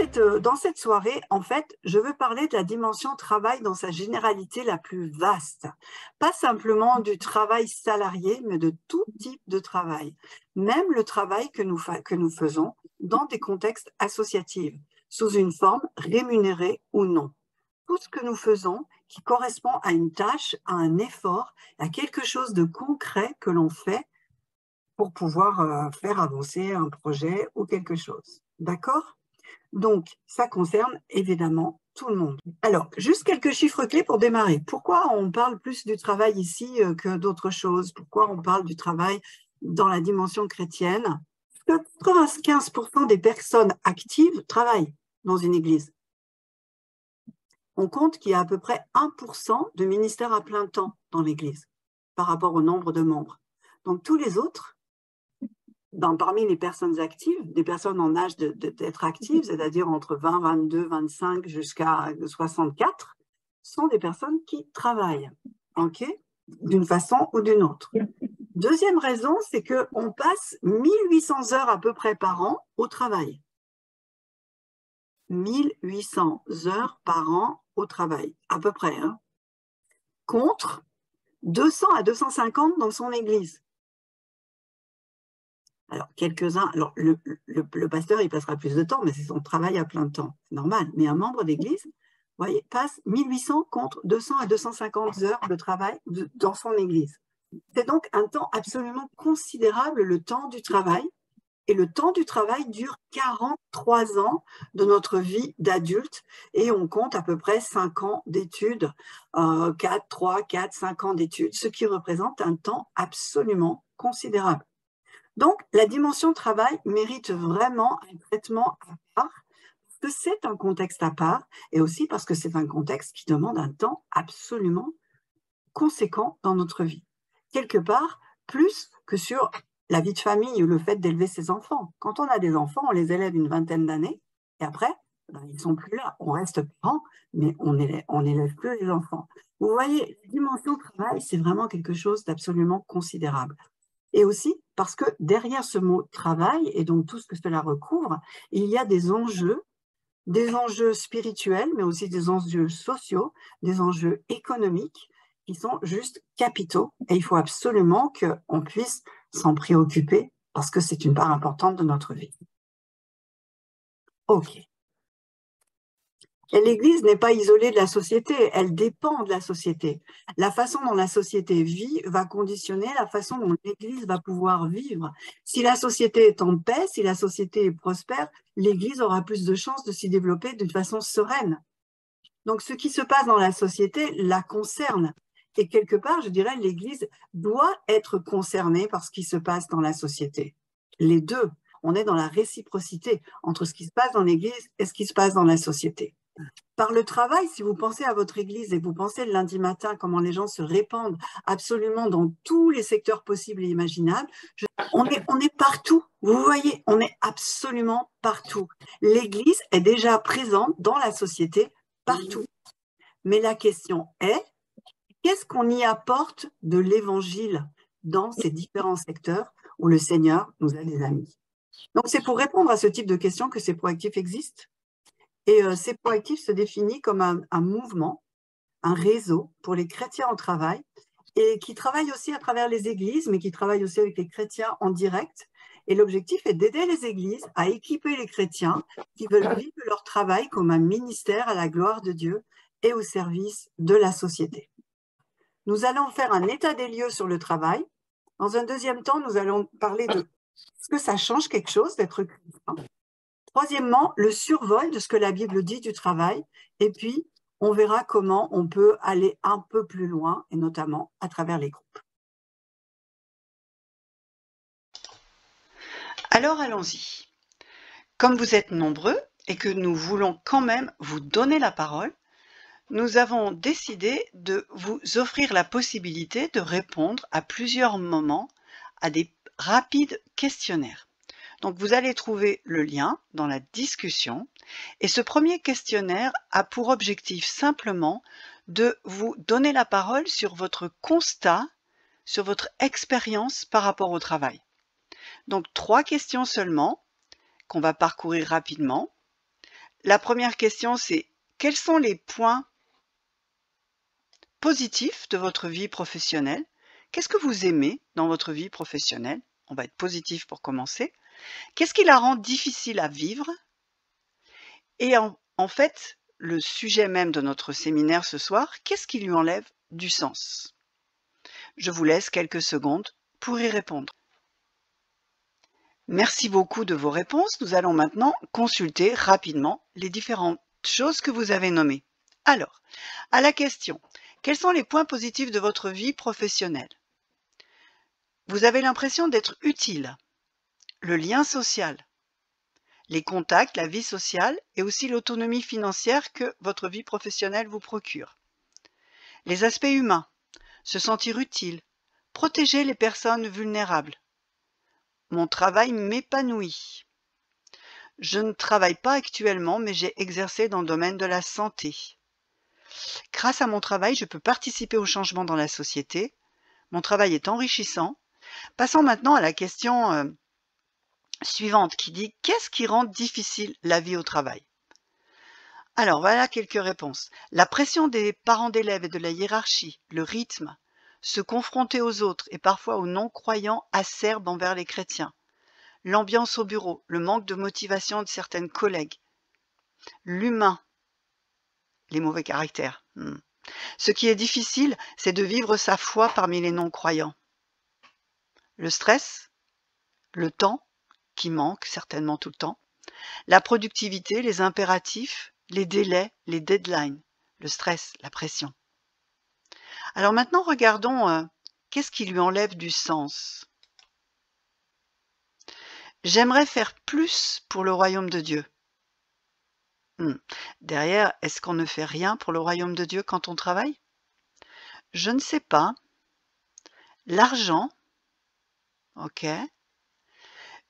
dans cette soirée, en fait, je veux parler de la dimension travail dans sa généralité la plus vaste. Pas simplement du travail salarié, mais de tout type de travail. Même le travail que nous faisons dans des contextes associatifs, sous une forme rémunérée ou non. Tout ce que nous faisons qui correspond à une tâche, à un effort, à quelque chose de concret que l'on fait pour pouvoir faire avancer un projet ou quelque chose. D'accord ? Donc, ça concerne évidemment tout le monde. Alors, juste quelques chiffres clés pour démarrer. Pourquoi on parle plus du travail ici que d'autres choses? Pourquoi on parle du travail dans la dimension chrétienne? Parce que 95% des personnes actives travaillent dans une église. On compte qu'il y a à peu près 1% de ministères à plein temps dans l'église par rapport au nombre de membres. Donc, tous les autres, parmi les personnes actives, des personnes en âge d'être actives, c'est-à-dire entre 20, 22, 25 jusqu'à 64, sont des personnes qui travaillent, ok, d'une façon ou d'une autre. Deuxième raison, c'est qu'on passe 1800 heures à peu près par an au travail. 1800 heures par an au travail, à peu près, hein, contre 200 à 250 dans son église. Alors, quelques-uns, alors le pasteur, il passera plus de temps, mais c'est son travail à plein temps, c'est normal. Mais un membre d'église, vous voyez, passe 1800 contre 200 à 250 heures de travail dans son église. C'est donc un temps absolument considérable, le temps du travail. Et le temps du travail dure 43 ans de notre vie d'adulte. Et on compte à peu près 5 ans d'études, 3, 4, 5 ans d'études, ce qui représente un temps absolument considérable. Donc, la dimension travail mérite vraiment un traitement à part, parce que c'est un contexte à part, et aussi parce que c'est un contexte qui demande un temps absolument conséquent dans notre vie. Quelque part, plus que sur la vie de famille ou le fait d'élever ses enfants. Quand on a des enfants, on les élève une vingtaine d'années, et après, ils ne sont plus là. On reste parents, mais on n'élève plus les enfants. Vous voyez, la dimension travail, c'est vraiment quelque chose d'absolument considérable. Et aussi parce que derrière ce mot travail et donc tout ce que cela recouvre, il y a des enjeux spirituels, mais aussi des enjeux sociaux, des enjeux économiques qui sont juste capitaux. Et il faut absolument qu'on puisse s'en préoccuper parce que c'est une part importante de notre vie. OK. Et l'Église n'est pas isolée de la société, elle dépend de la société. La façon dont la société vit va conditionner la façon dont l'Église va pouvoir vivre. Si la société est en paix, si la société est prospère, l'Église aura plus de chances de s'y développer d'une façon sereine. Donc ce qui se passe dans la société la concerne. Et quelque part, je dirais, l'Église doit être concernée par ce qui se passe dans la société. Les deux, on est dans la réciprocité entre ce qui se passe dans l'Église et ce qui se passe dans la société. Par le travail, si vous pensez à votre église et vous pensez le lundi matin, comment les gens se répandent absolument dans tous les secteurs possibles et imaginables, on est partout. Vous voyez, on est absolument partout. L'église est déjà présente dans la société partout. Mais la question est, qu'est-ce qu'on y apporte de l'évangile dans ces différents secteurs où le Seigneur nous a des amis? Donc c'est pour répondre à ce type de questions que ces proactifs existent. Et ces proactifs se définissent comme un mouvement, un réseau pour les chrétiens en travail et qui travaille aussi à travers les églises, mais qui travaille aussi avec les chrétiens en direct. Et l'objectif est d'aider les églises à équiper les chrétiens qui veulent vivre leur travail comme un ministère à la gloire de Dieu et au service de la société. Nous allons faire un état des lieux sur le travail. Dans un deuxième temps, nous allons parler de est-ce que ça change quelque chose d'être chrétien. Troisièmement, le survol de ce que la Bible dit du travail. Et puis, on verra comment on peut aller un peu plus loin, et notamment à travers les groupes. Alors allons-y. Comme vous êtes nombreux et que nous voulons quand même vous donner la parole, nous avons décidé de vous offrir la possibilité de répondre à plusieurs moments à des rapides questionnaires. Donc vous allez trouver le lien dans la discussion et ce premier questionnaire a pour objectif simplement de vous donner la parole sur votre constat, sur votre expérience par rapport au travail. Donc 3 questions seulement qu'on va parcourir rapidement. la première question, c'est quels sont les points positifs de votre vie professionnelle? Qu'est-ce que vous aimez dans votre vie professionnelle? On va être positif pour commencer. Qu'est-ce qui la rend difficile à vivre? Et en fait, le sujet même de notre séminaire ce soir, qu'est-ce qui lui enlève du sens? Je vous laisse quelques secondes pour y répondre. Merci beaucoup de vos réponses. Nous allons maintenant consulter rapidement les différentes choses que vous avez nommées. Alors, à la question, quels sont les points positifs de votre vie professionnelle? Vous avez l'impression d'être utile, le lien social, les contacts, la vie sociale et aussi l'autonomie financière que votre vie professionnelle vous procure. Les aspects humains, se sentir utile, protéger les personnes vulnérables. Mon travail m'épanouit. Je ne travaille pas actuellement, mais j'ai exercé dans le domaine de la santé. Grâce à mon travail, je peux participer au changement dans la société. Mon travail est enrichissant. Passons maintenant à la question suivante qui dit « Qu'est-ce qui rend difficile la vie au travail ?» Alors, voilà quelques réponses. La pression des parents d'élèves et de la hiérarchie, le rythme, se confronter aux autres et parfois aux non-croyants acerbes envers les chrétiens, l'ambiance au bureau, le manque de motivation de certaines collègues, l'humain, les mauvais caractères. Ce qui est difficile, c'est de vivre sa foi parmi les non-croyants. Le stress, le temps, qui manque certainement tout le temps, la productivité, les impératifs, les délais, les deadlines, le stress, la pression. Alors maintenant, regardons qu'est-ce qui lui enlève du sens. J'aimerais faire plus pour le royaume de Dieu. Derrière, est-ce qu'on ne fait rien pour le royaume de Dieu quand on travaille? Je ne sais pas. L'argent, ok.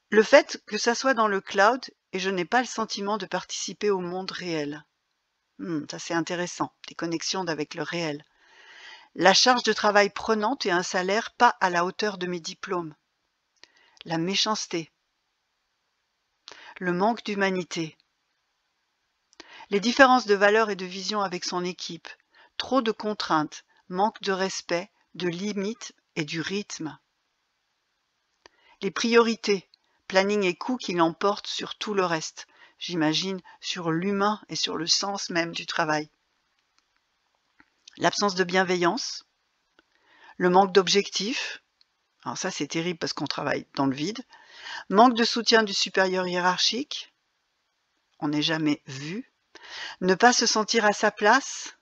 Le fait que ça soit dans le cloud et je n'ai pas le sentiment de participer au monde réel. Ça c'est intéressant, des connexions avec le réel. La charge de travail prenante et un salaire pas à la hauteur de mes diplômes. La méchanceté. Le manque d'humanité. Les différences de valeurs et de vision avec son équipe. Trop de contraintes, manque de respect, de limites et du rythme. Les priorités. Planning et coûts qui l'emportent sur tout le reste. J'imagine sur l'humain et sur le sens même du travail. L'absence de bienveillance, le manque d'objectifs, alors ça c'est terrible parce qu'on travaille dans le vide, manque de soutien du supérieur hiérarchique, on n'est jamais vu, ne pas se sentir à sa place,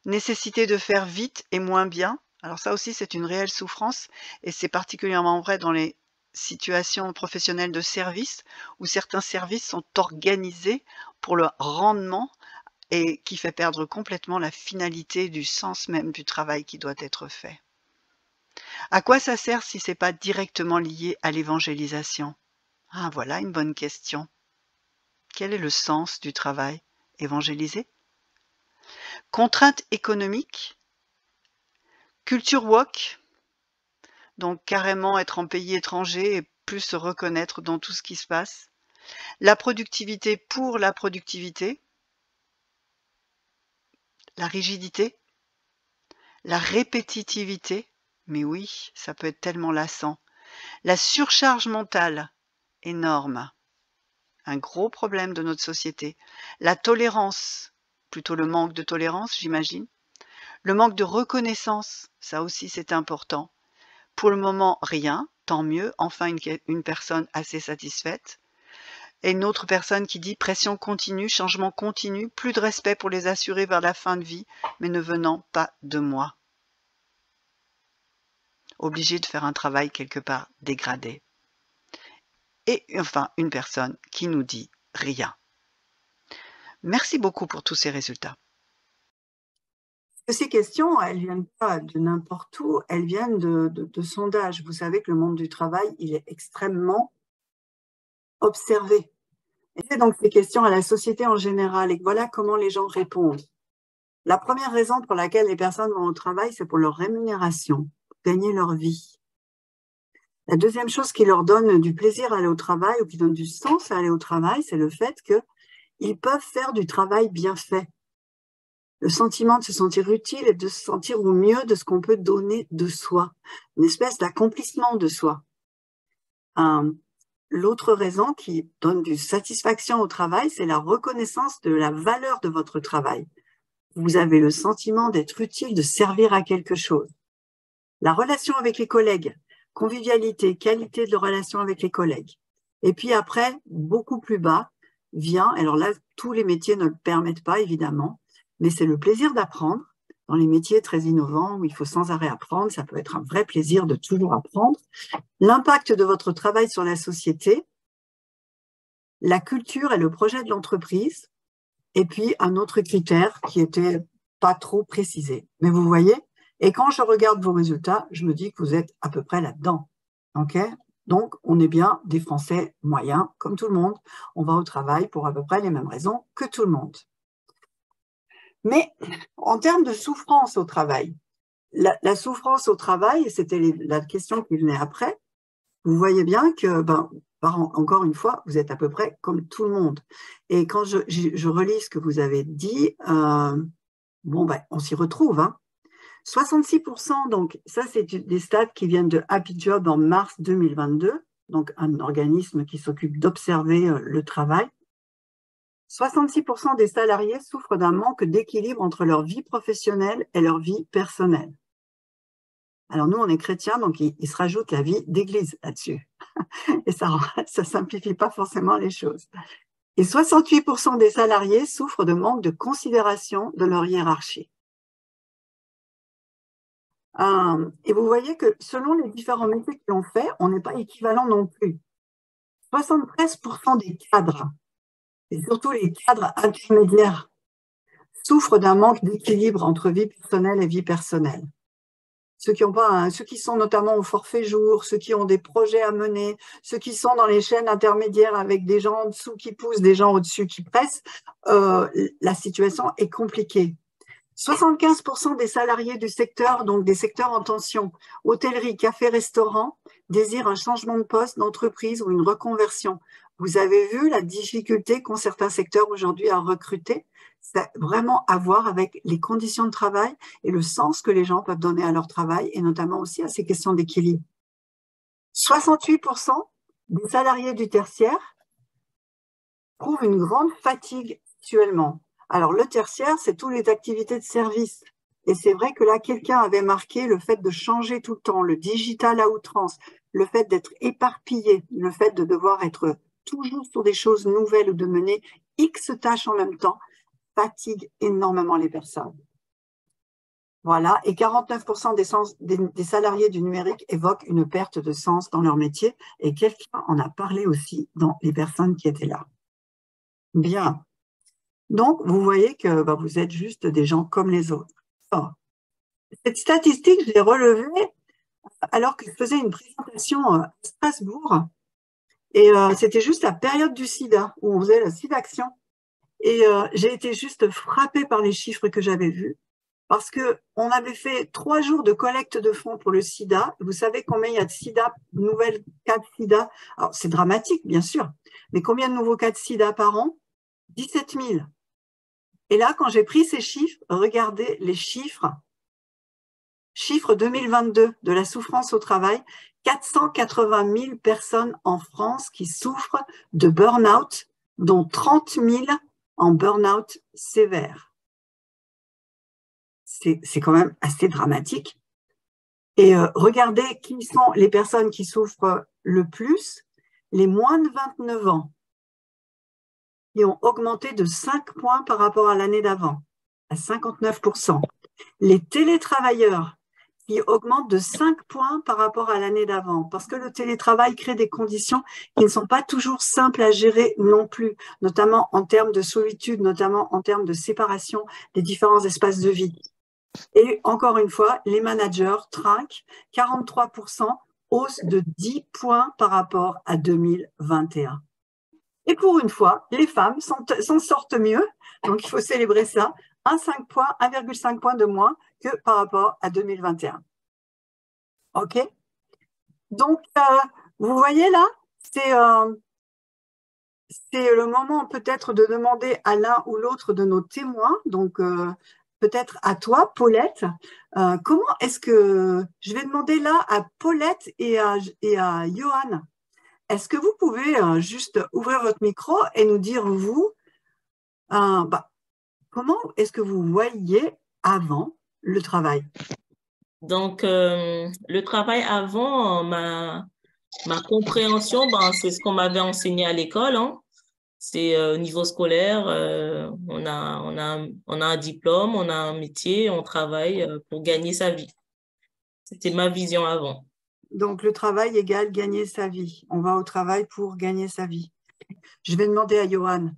nécessité de faire vite et moins bien, alors ça aussi c'est une réelle souffrance et c'est particulièrement vrai dans les situations professionnelles de service où certains services sont organisés pour le rendement et qui fait perdre complètement la finalité du sens même du travail qui doit être fait. À quoi ça sert si ce n'est pas directement lié à l'évangélisation? Ah, voilà une bonne question. Quel est le sens du travail? Évangéliser? Contraintes économiques? Culture woke? Donc carrément être en pays étranger et plus se reconnaître dans tout ce qui se passe. La productivité pour la productivité. La rigidité. La répétitivité. Mais oui, ça peut être tellement lassant. La surcharge mentale. Énorme. Un gros problème de notre société. La tolérance. Plutôt le manque de tolérance, j'imagine. Le manque de reconnaissance. Ça aussi, c'est important. Pour le moment, rien, tant mieux, enfin une personne assez satisfaite. Et une autre personne qui dit pression continue, changement continu, plus de respect pour les assurés vers la fin de vie, mais ne venant pas de moi. Obligé de faire un travail quelque part dégradé. Et enfin, une personne qui nous dit rien. Merci beaucoup pour tous ces résultats. Ces questions, elles ne viennent pas de n'importe où, elles viennent de sondages. Vous savez que le monde du travail, il est extrêmement observé. Et c'est donc ces questions à la société en général, et voilà comment les gens répondent. La première raison pour laquelle les personnes vont au travail, c'est pour leur rémunération, pour gagner leur vie. La deuxième chose qui leur donne du plaisir à aller au travail ou qui donne du sens à aller au travail, c'est le fait ils peuvent faire du travail bien fait. Le sentiment de se sentir utile et de se sentir au mieux de ce qu'on peut donner de soi, une espèce d'accomplissement de soi. L'autre raison qui donne du satisfaction au travail, c'est la reconnaissance de la valeur de votre travail. Vous avez le sentiment d'être utile, de servir à quelque chose. La relation avec les collègues, convivialité, qualité de la relation avec les collègues. Et puis après, beaucoup plus bas, vient, alors là, tous les métiers ne le permettent pas, évidemment, mais c'est le plaisir d'apprendre. Dans les métiers très innovants où il faut sans arrêt apprendre, ça peut être un vrai plaisir de toujours apprendre. L'impact de votre travail sur la société, la culture et le projet de l'entreprise, et puis un autre critère qui était pas trop précisé. Mais vous voyez, et quand je regarde vos résultats, je me dis que vous êtes à peu près là-dedans. OK? Donc, on est bien des Français moyens, comme tout le monde. On va au travail pour à peu près les mêmes raisons que tout le monde. Mais en termes de souffrance au travail, la souffrance au travail, c'était la question qui venait après, vous voyez bien que, encore une fois, vous êtes à peu près comme tout le monde. Et quand je relis ce que vous avez dit, on s'y retrouve. 66%, donc ça c'est des stats qui viennent de Happy Job en mars 2022, donc un organisme qui s'occupe d'observer le travail. 66% des salariés souffrent d'un manque d'équilibre entre leur vie professionnelle et leur vie personnelle. Alors nous, on est chrétiens, donc il se rajoute la vie d'église là-dessus. Et ça simplifie pas forcément les choses. Et 68% des salariés souffrent de manque de considération de leur hiérarchie. Et vous voyez que selon les différents métiers que l'on fait, on n'est pas équivalent non plus. 73% des cadres, et surtout les cadres intermédiaires, souffrent d'un manque d'équilibre entre vie personnelle et vie personnelle. Ceux qui sont notamment au forfait jour, ceux qui ont des projets à mener, ceux qui sont dans les chaînes intermédiaires avec des gens en dessous qui poussent, des gens au-dessus qui pressent, la situation est compliquée. 75% des salariés du secteur, donc des secteurs en tension, hôtellerie, café, restaurant, désirent un changement de poste, d'entreprise ou une reconversion. Vous avez vu la difficulté qu'ont certains secteurs aujourd'hui à recruter. C'est vraiment à voir avec les conditions de travail et le sens que les gens peuvent donner à leur travail et notamment aussi à ces questions d'équilibre. 68% des salariés du tertiaire trouvent une grande fatigue actuellement. Alors, le tertiaire, c'est toutes les activités de service. Et c'est vrai que là, quelqu'un avait marqué le fait de changer tout le temps, le digital à outrance, le fait d'être éparpillé, le fait de devoir être toujours sur des choses nouvelles ou de mener X tâches en même temps, fatigue énormément les personnes. Voilà, et 49% des salariés du numérique évoquent une perte de sens dans leur métier, et quelqu'un en a parlé aussi dans les personnes qui étaient là. Bien. Donc, vous voyez que vous êtes juste des gens comme les autres. Oh. Cette statistique, je l'ai relevée alors que je faisais une présentation à Strasbourg, et c'était juste la période du sida, où on faisait la SIDAction. Et j'ai été juste frappée par les chiffres que j'avais vus, parce qu'on avait fait 3 jours de collecte de fonds pour le sida. Vous savez combien il y a de sida, nouvelles cas de sida? Alors, c'est dramatique, bien sûr, mais combien de nouveaux cas de sida par an? 17 000. Et là, quand j'ai pris ces chiffres, regardez les chiffres. Chiffre 2022 de la souffrance au travail, 480 000 personnes en France qui souffrent de burn-out, dont 30 000 en burn-out sévère. C'est quand même assez dramatique. Et regardez qui sont les personnes qui souffrent le plus, les moins de 29 ans, qui ont augmenté de 5 points par rapport à l'année d'avant, à 59%. Les télétravailleurs, qui augmentent de 5 points par rapport à l'année d'avant, parce que le télétravail crée des conditions qui ne sont pas toujours simples à gérer non plus, notamment en termes de solitude, notamment en termes de séparation des différents espaces de vie. Et encore une fois, les managers trinquent, 43%, hausse de 10 points par rapport à 2021. Et pour une fois, les femmes s'en sortent mieux, donc il faut célébrer ça, 1,5 points de moins que par rapport à 2021. OK? Donc, vous voyez là, c'est le moment peut-être de demander à l'un ou l'autre de nos témoins, donc peut-être à toi, Paulette, comment est-ce que, je vais demander là à Paulette et à Johan, est-ce que vous pouvez juste ouvrir votre micro et nous dire, vous, comment est-ce que vous voyiez avant le travail? Donc, le travail avant, ma compréhension, c'est ce qu'on m'avait enseigné à l'école, hein. C'est au niveau scolaire, on a un diplôme, on a un métier, on travaille pour gagner sa vie. C'était ma vision avant. Donc, le travail égale gagner sa vie. On va au travail pour gagner sa vie. Je vais demander à Johan.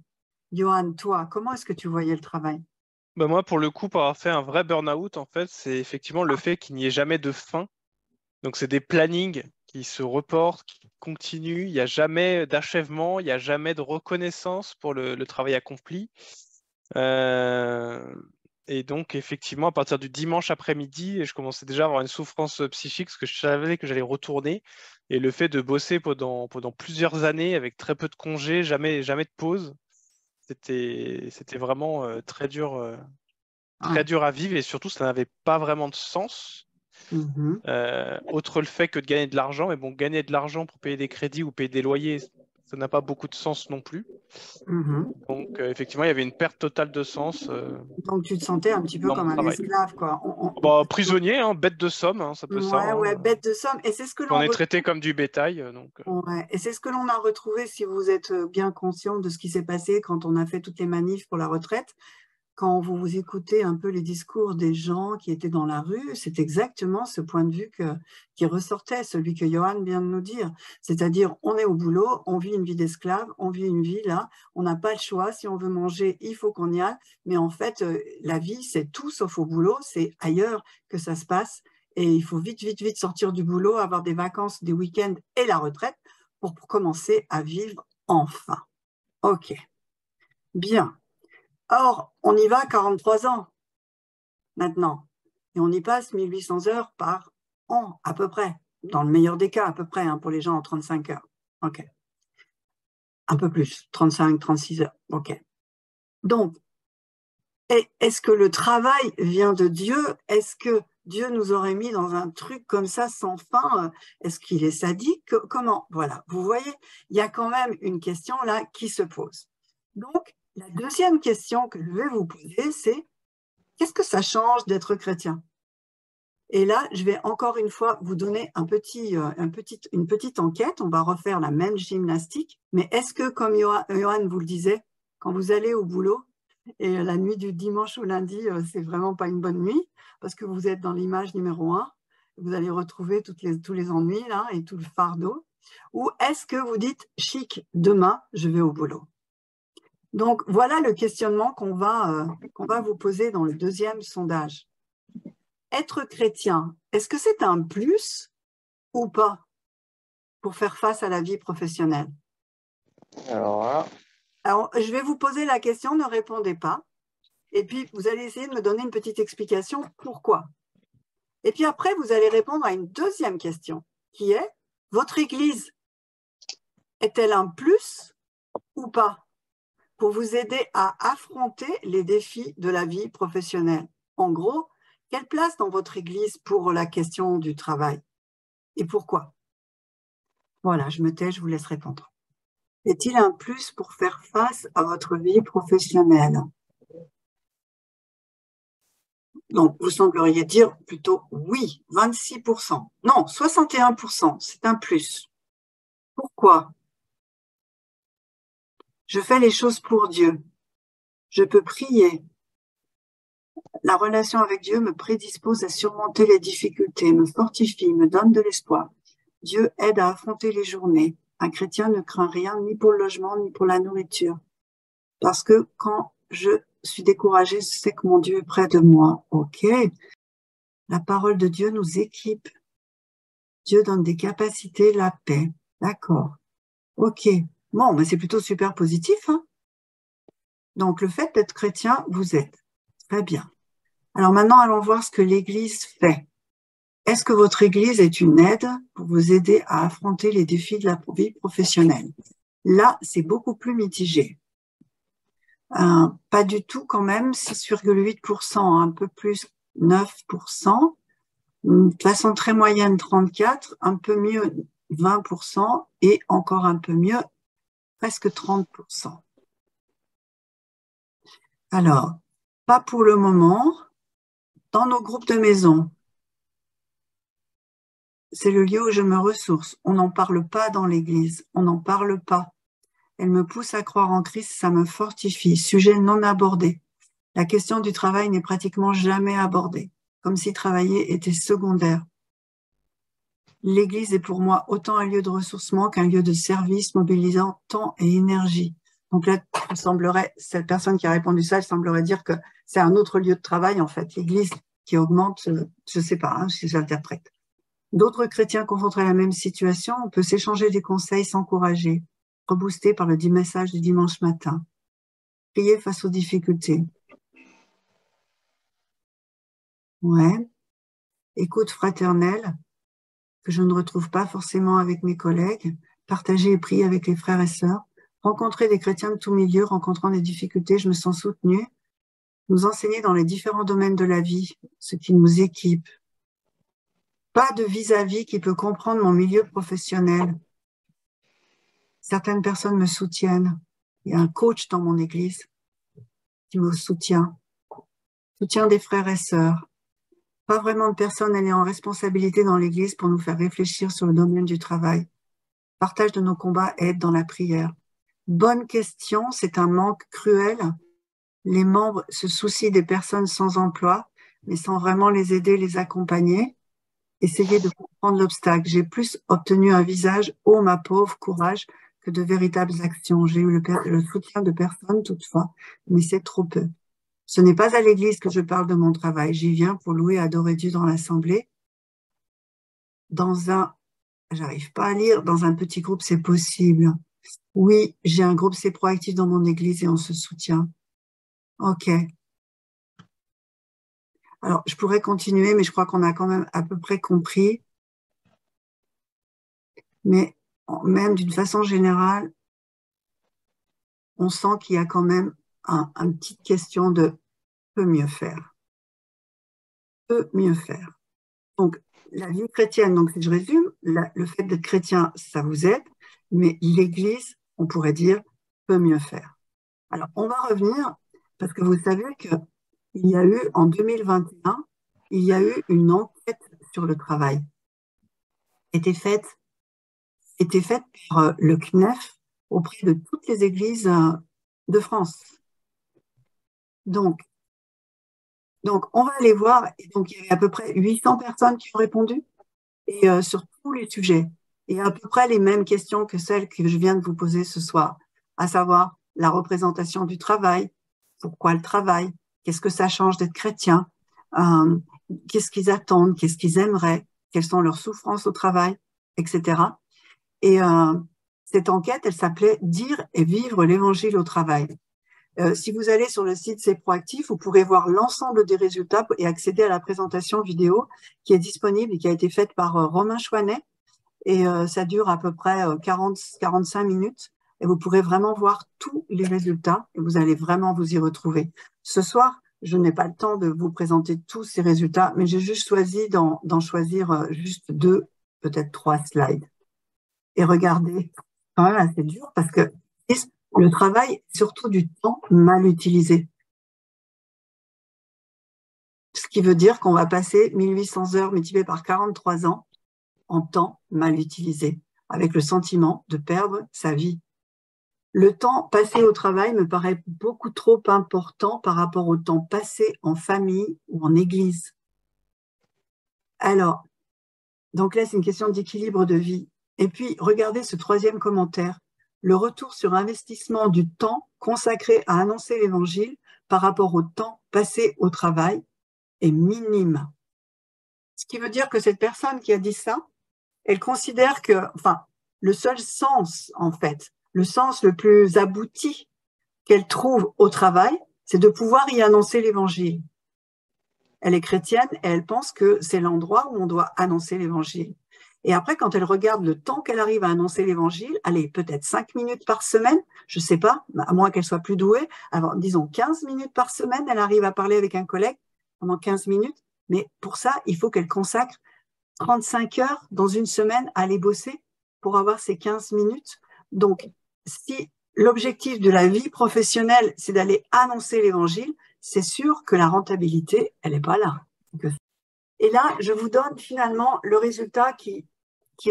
Johan, toi, comment est-ce que tu voyais le travail? Bah moi, pour le coup, pour avoir fait un vrai burn-out, en fait, c'est effectivement le fait qu'il n'y ait jamais de fin. Donc, c'est des plannings qui se reportent, qui continuent. Il n'y a jamais d'achèvement, il n'y a jamais de reconnaissance pour le travail accompli. Et donc, effectivement, à partir du dimanche après-midi, je commençais déjà à avoir une souffrance psychique parce que je savais que j'allais retourner. Et le fait de bosser pendant plusieurs années avec très peu de congés, jamais de pause, c'était vraiment très dur à vivre et surtout, ça n'avait pas vraiment de sens. Autre le fait que de gagner de l'argent, mais bon, gagner de l'argent pour payer des crédits ou payer des loyers, ça n'a pas beaucoup de sens non plus. Donc, effectivement, il y avait une perte totale de sens. Donc, tu te sentais un petit peu comme un esclave, quoi. Prisonnier, hein, bête de somme, hein, ça peut ça. Ouais, bête de somme. Et c'est ce que on est traité comme du bétail. Ouais. Et c'est ce que l'on a retrouvé, si vous êtes bien conscient de ce qui s'est passé quand on a fait toutes les manifs pour la retraite. Quand vous écoutez un peu les discours des gens qui étaient dans la rue, c'est exactement ce point de vue qui ressortait, celui que Johan vient de nous dire. C'est-à-dire, on est au boulot, on vit une vie d'esclave, on vit une vie là, on n'a pas le choix. Si on veut manger, il faut qu'on y aille. Mais en fait, la vie, c'est tout sauf au boulot, c'est ailleurs que ça se passe. Et il faut vite, vite, vite sortir du boulot, avoir des vacances, des week-ends et la retraite pour commencer à vivre enfin. Ok, bien. Or, on y va 43 ans maintenant, et on y passe 1800 heures par an, à peu près, dans le meilleur des cas, à peu près, hein, pour les gens en 35 heures. Ok. Un peu plus, 35, 36 heures. Ok. Donc, est-ce que le travail vient de Dieu? Est-ce que Dieu nous aurait mis dans un truc comme ça sans fin? Est-ce qu'il est sadique? Comment? Voilà, vous voyez, il y a quand même une question là qui se pose. Donc, la deuxième question que je vais vous poser, c'est qu'est-ce que ça change d'être chrétien? Et là, je vais encore une fois vous donner une petite enquête. On va refaire la même gymnastique. Mais est-ce que, comme Johan vous le disait, quand vous allez au boulot, et la nuit du dimanche au lundi, c'est vraiment pas une bonne nuit, parce que vous êtes dans l'image numéro 1, vous allez retrouver tous les ennuis là, et tout le fardeau. Ou est-ce que vous dites, chic, demain, je vais au boulot? Donc, voilà le questionnement qu'on va vous poser dans le deuxième sondage. Être chrétien, est-ce que c'est un plus ou pas pour faire face à la vie professionnelle? Alors, je vais vous poser la question, ne répondez pas. Et puis, vous allez essayer de me donner une petite explication pourquoi. Et puis après, vous allez répondre à une deuxième question qui est, votre Église est-elle un plus ou pas pour vous aider à affronter les défis de la vie professionnelle? En gros, quelle place dans votre Église pour la question du travail? Et pourquoi? Voilà, je me tais, je vous laisse répondre. Est-il un plus pour faire face à votre vie professionnelle? Donc, vous sembleriez dire plutôt oui, 26%. Non, 61%, c'est un plus. Pourquoi? Je fais les choses pour Dieu. Je peux prier. La relation avec Dieu me prédispose à surmonter les difficultés, me fortifie, me donne de l'espoir. Dieu aide à affronter les journées. Un chrétien ne craint rien, ni pour le logement, ni pour la nourriture. Parce que quand je suis découragée, je sais que mon Dieu est près de moi. Ok. La parole de Dieu nous équipe. Dieu donne des capacités, la paix. D'accord. Ok. Bon, mais c'est plutôt super positif, hein? Donc, le fait d'être chrétien, vous êtes. Très bien. Alors maintenant, allons voir ce que l'Église fait. Est-ce que votre Église est une aide pour vous aider à affronter les défis de la vie professionnelle? Là, c'est beaucoup plus mitigé. Pas du tout quand même, 6,8%, un peu plus 9%. De façon très moyenne, 34%, un peu mieux 20% et encore un peu mieux, presque 30%. Alors, pas pour le moment. Dans nos groupes de maison, c'est le lieu où je me ressource. On n'en parle pas dans l'église, on n'en parle pas. Elle me pousse à croire en Christ, ça me fortifie. Sujet non abordé. La question du travail n'est pratiquement jamais abordée, comme si travailler était secondaire. L'église est pour moi autant un lieu de ressourcement qu'un lieu de service mobilisant temps et énergie. Donc là, cette personne qui a répondu ça, elle semblerait dire que c'est un autre lieu de travail, en fait, l'église qui augmente, je ne sais pas, hein, si j'interprète. D'autres chrétiens confrontés à la même situation, on peut s'échanger des conseils, s'encourager, rebooster par le message du dimanche matin, prier face aux difficultés. Ouais. Écoute fraternelle, que je ne retrouve pas forcément avec mes collègues, partager et prier avec les frères et sœurs, rencontrer des chrétiens de tous milieux, rencontrant des difficultés, je me sens soutenue, nous enseigner dans les différents domaines de la vie, ce qui nous équipe. Pas de vis-à-vis qui peut comprendre mon milieu professionnel. Certaines personnes me soutiennent. Il y a un coach dans mon église qui me soutient. Soutien des frères et sœurs. Pas vraiment de personnes ayant responsabilité dans l'église pour nous faire réfléchir sur le domaine du travail. Partage de nos combats, aide dans la prière. Bonne question, c'est un manque cruel. Les membres se soucient des personnes sans emploi, mais sans vraiment les aider, les accompagner. Essayez de comprendre l'obstacle. J'ai plus obtenu un visage « Oh, ma pauvre, courage !» que de véritables actions. J'ai eu le soutien de personne toutefois, mais c'est trop peu. Ce n'est pas à l'église que je parle de mon travail. J'y viens pour louer et adorer Dieu dans l'assemblée. J'arrive pas à lire, dans un petit groupe, c'est possible. Oui, j'ai un groupe C'est Proactif dans mon église et on se soutient. Ok. Alors, je pourrais continuer, mais je crois qu'on a quand même à peu près compris. Mais même d'une façon générale, on sent qu'il y a quand même une petite question de peut mieux faire. Peut mieux faire. Donc, la vie chrétienne, donc si je résume, le fait d'être chrétien, ça vous aide, mais l'Église, on pourrait dire, peut mieux faire. Alors, on va revenir, parce que vous savez qu'il y a eu, en 2021, il y a eu une enquête sur le travail. Était faite par le CNEF auprès de toutes les églises de France. Donc, on va aller voir, et donc il y avait à peu près 800 personnes qui ont répondu, et sur tous les sujets, et à peu près les mêmes questions que celles que je viens de vous poser ce soir, à savoir la représentation du travail, pourquoi le travail, qu'est-ce que ça change d'être chrétien, qu'est-ce qu'ils attendent, qu'est-ce qu'ils aimeraient, quelles sont leurs souffrances au travail, etc. Et cette enquête, elle s'appelait « Dire et vivre l'évangile au travail ». Si vous allez sur le site C'est Proactif, vous pourrez voir l'ensemble des résultats et accéder à la présentation vidéo qui est disponible et qui a été faite par Romain Chouanet. Et ça dure à peu près 40-45 minutes. Et vous pourrez vraiment voir tous les résultats et vous allez vraiment vous y retrouver. Ce soir, je n'ai pas le temps de vous présenter tous ces résultats, mais j'ai juste choisi d'en choisir juste 2, peut-être 3 slides. Et regardez, quand même assez dur parce que le travail, surtout du temps mal utilisé. Ce qui veut dire qu'on va passer 1800 heures multipliées par 43 ans en temps mal utilisé, avec le sentiment de perdre sa vie. Le temps passé au travail me paraît beaucoup trop important par rapport au temps passé en famille ou en église. Alors, donc là, c'est une question d'équilibre de vie. Et puis, regardez ce 3e commentaire. Le retour sur investissement du temps consacré à annoncer l'évangile par rapport au temps passé au travail est minime. Ce qui veut dire que cette personne qui a dit ça, elle considère que, le seul sens, en fait, le sens le plus abouti qu'elle trouve au travail, c'est de pouvoir y annoncer l'évangile. Elle est chrétienne et elle pense que c'est l'endroit où on doit annoncer l'évangile. Et après, quand elle regarde le temps qu'elle arrive à annoncer l'évangile, allez, peut-être 5 minutes par semaine, je ne sais pas, à moins qu'elle soit plus douée, alors, disons 15 minutes par semaine, elle arrive à parler avec un collègue pendant 15 minutes. Mais pour ça, il faut qu'elle consacre 35 heures dans une semaine à aller bosser pour avoir ces 15 minutes. Donc, si l'objectif de la vie professionnelle, c'est d'aller annoncer l'évangile, c'est sûr que la rentabilité, elle n'est pas là. Et là, je vous donne finalement le résultat qui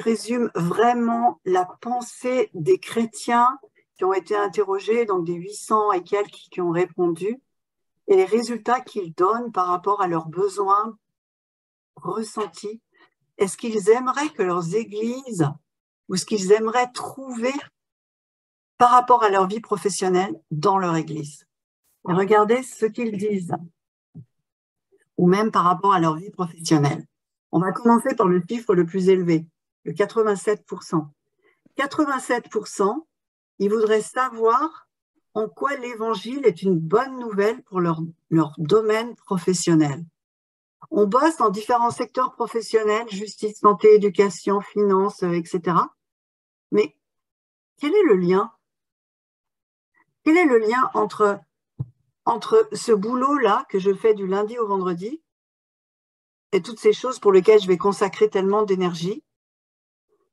résume vraiment la pensée des chrétiens qui ont été interrogés, donc des 800 et quelques qui ont répondu, et les résultats qu'ils donnent par rapport à leurs besoins ressentis. Est-ce qu'ils aimeraient que leurs églises, ou ce qu'ils aimeraient trouver par rapport à leur vie professionnelle dans leur église? Et regardez ce qu'ils disent, ou même par rapport à leur vie professionnelle. On va commencer par le chiffre le plus élevé, le 87%. 87%, ils voudraient savoir en quoi l'évangile est une bonne nouvelle pour leur domaine professionnel. On bosse dans différents secteurs professionnels, justice, santé, éducation, finance, etc. Mais quel est le lien? Quel est le lien entre ce boulot-là que je fais du lundi au vendredi et toutes ces choses pour lesquelles je vais consacrer tellement d'énergie,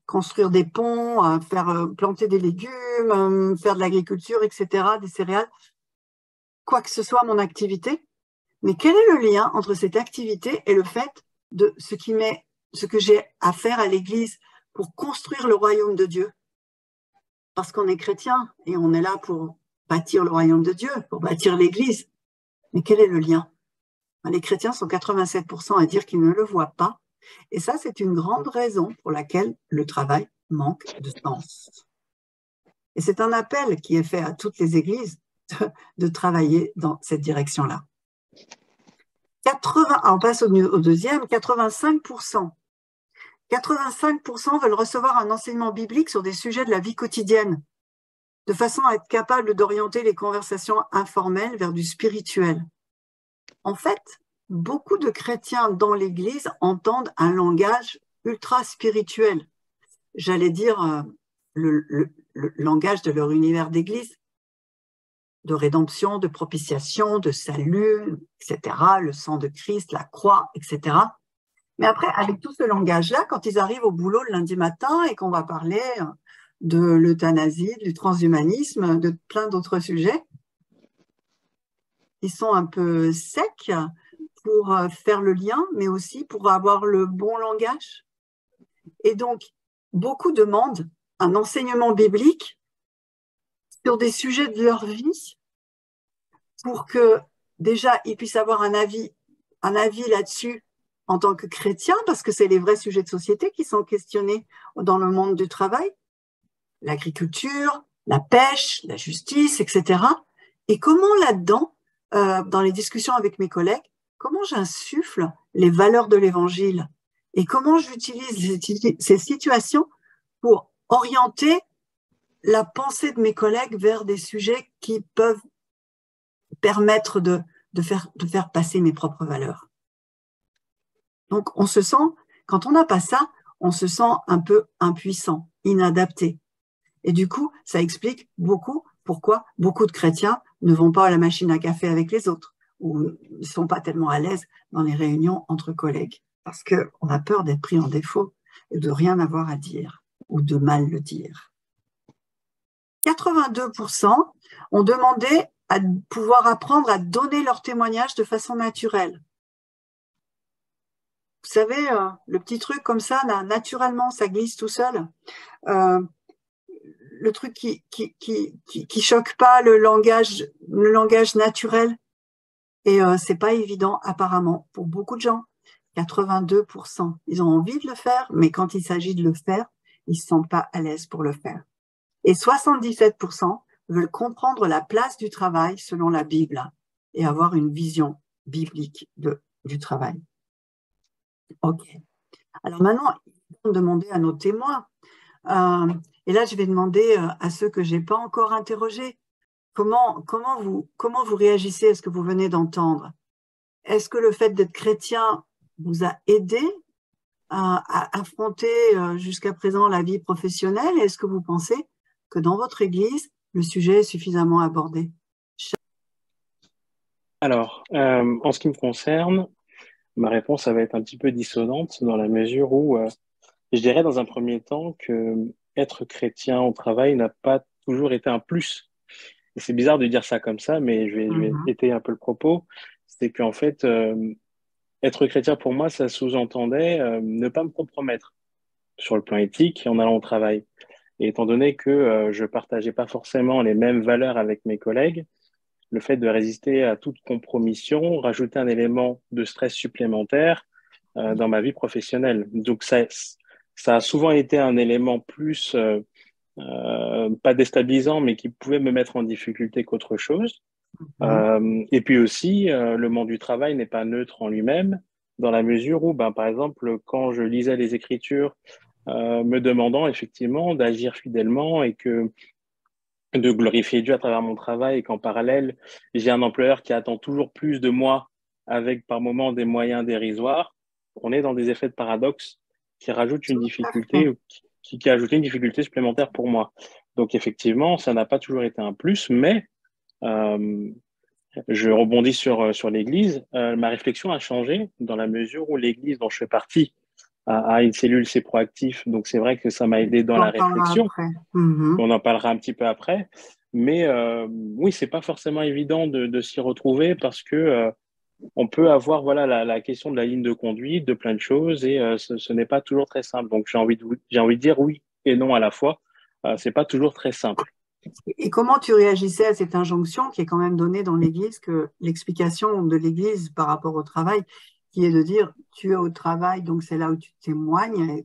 construire des ponts, faire planter des légumes, faire de l'agriculture, etc., des céréales, quoi que ce soit mon activité. Mais quel est le lien entre cette activité et le fait de ce que j'ai à faire à l'Église pour construire le royaume de Dieu? Parce qu'on est chrétien et on est là pour bâtir le royaume de Dieu, pour bâtir l'Église. Mais quel est le lien? Les chrétiens sont 87% à dire qu'ils ne le voient pas. Et ça, c'est une grande raison pour laquelle le travail manque de sens. Et c'est un appel qui est fait à toutes les églises de travailler dans cette direction-là. On passe au deuxième, 85%. 85% veulent recevoir un enseignement biblique sur des sujets de la vie quotidienne, de façon à être capable d'orienter les conversations informelles vers du spirituel. En fait, beaucoup de chrétiens dans l'Église entendent un langage ultra spirituel. J'allais dire le langage de leur univers d'Église, de rédemption, de propitiation, de salut, etc., le sang de Christ, la croix, etc. Mais après, avec tout ce langage-là, quand ils arrivent au boulot le lundi matin et qu'on va parler de l'euthanasie, du transhumanisme, de plein d'autres sujets, ils sont un peu secs pour faire le lien, mais aussi pour avoir le bon langage. Et donc, beaucoup demandent un enseignement biblique sur des sujets de leur vie pour que déjà ils puissent avoir un avis là-dessus en tant que chrétiens, parce que c'est les vrais sujets de société qui sont questionnés dans le monde du travail, l'agriculture, la pêche, la justice, etc. Et comment là-dedans, dans les discussions avec mes collègues, comment j'insuffle les valeurs de l'évangile et comment j'utilise ces situations pour orienter la pensée de mes collègues vers des sujets qui peuvent permettre de faire passer mes propres valeurs. Donc, on se sent, quand on n'a pas ça, on se sent un peu impuissant, inadapté. Et du coup, ça explique beaucoup pourquoi beaucoup de chrétiens ne vont pas à la machine à café avec les autres ou ne sont pas tellement à l'aise dans les réunions entre collègues parce qu'on a peur d'être pris en défaut et de rien avoir à dire ou de mal le dire. 82% ont demandé à pouvoir apprendre à donner leur témoignage de façon naturelle. Vous savez, le petit truc comme ça, naturellement, ça glisse tout seul. Le truc qui choque pas le langage naturel. Et c'est pas évident apparemment pour beaucoup de gens. 82%, ils ont envie de le faire, mais quand il s'agit de le faire, ils se sentent pas à l'aise pour le faire. Et 77% veulent comprendre la place du travail selon la Bible et avoir une vision biblique du travail. Ok. Alors maintenant, on va demander à nos témoins. Et là, je vais demander à ceux que j'ai pas encore interrogés, comment vous réagissez à ce que vous venez d'entendre? Est-ce que le fait d'être chrétien vous a aidé affronté jusqu'à présent la vie professionnelle? Est-ce que vous pensez que dans votre Église, le sujet est suffisamment abordé? Alors, en ce qui me concerne, ma réponse, ça va être un petit peu dissonante dans la mesure où je dirais dans un premier temps que être chrétien au travail n'a pas toujours été un plus. Et c'est bizarre de dire ça comme ça, mais je vais Mhm. étayer un peu le propos. C'est qu'en fait, être chrétien pour moi, ça sous-entendait ne pas me compromettre sur le plan éthique en allant au travail. Et étant donné que je partageais pas forcément les mêmes valeurs avec mes collègues, le fait de résister à toute compromission rajoutait un élément de stress supplémentaire dans ma vie professionnelle. Donc ça a souvent été un élément plus pas déstabilisant, mais qui pouvait me mettre en difficulté qu'autre chose. Mhm. Et puis aussi, le monde du travail n'est pas neutre en lui-même, dans la mesure où, ben, par exemple, quand je lisais les Écritures, me demandant effectivement d'agir fidèlement et que de glorifier Dieu à travers mon travail, et qu'en parallèle, j'ai un employeur qui attend toujours plus de moi avec par moments des moyens dérisoires, on est dans des effets de paradoxe qui rajoutent une Tout à fait. difficulté, qui a ajouté une difficulté supplémentaire pour moi. Donc effectivement, ça n'a pas toujours été un plus, mais euh, je rebondis sur l'Église. Ma réflexion a changé dans la mesure où l'Église dont je fais partie a une cellule c'est proactif. Donc c'est vrai que ça m'a aidé dans On la en parlera réflexion. après. Mhm. On en parlera un petit peu après. Mais oui, c'est pas forcément évident de s'y retrouver parce que on peut avoir voilà la question de la ligne de conduite, de plein de choses et ce n'est pas toujours très simple. Donc j'ai envie de dire oui et non à la fois. C'est pas toujours très simple. Et comment tu réagissais à cette injonction qui est quand même donnée dans l'Église, que l'explication de l'Église par rapport au travail, qui est de dire tu es au travail, donc c'est là où tu témoignes, et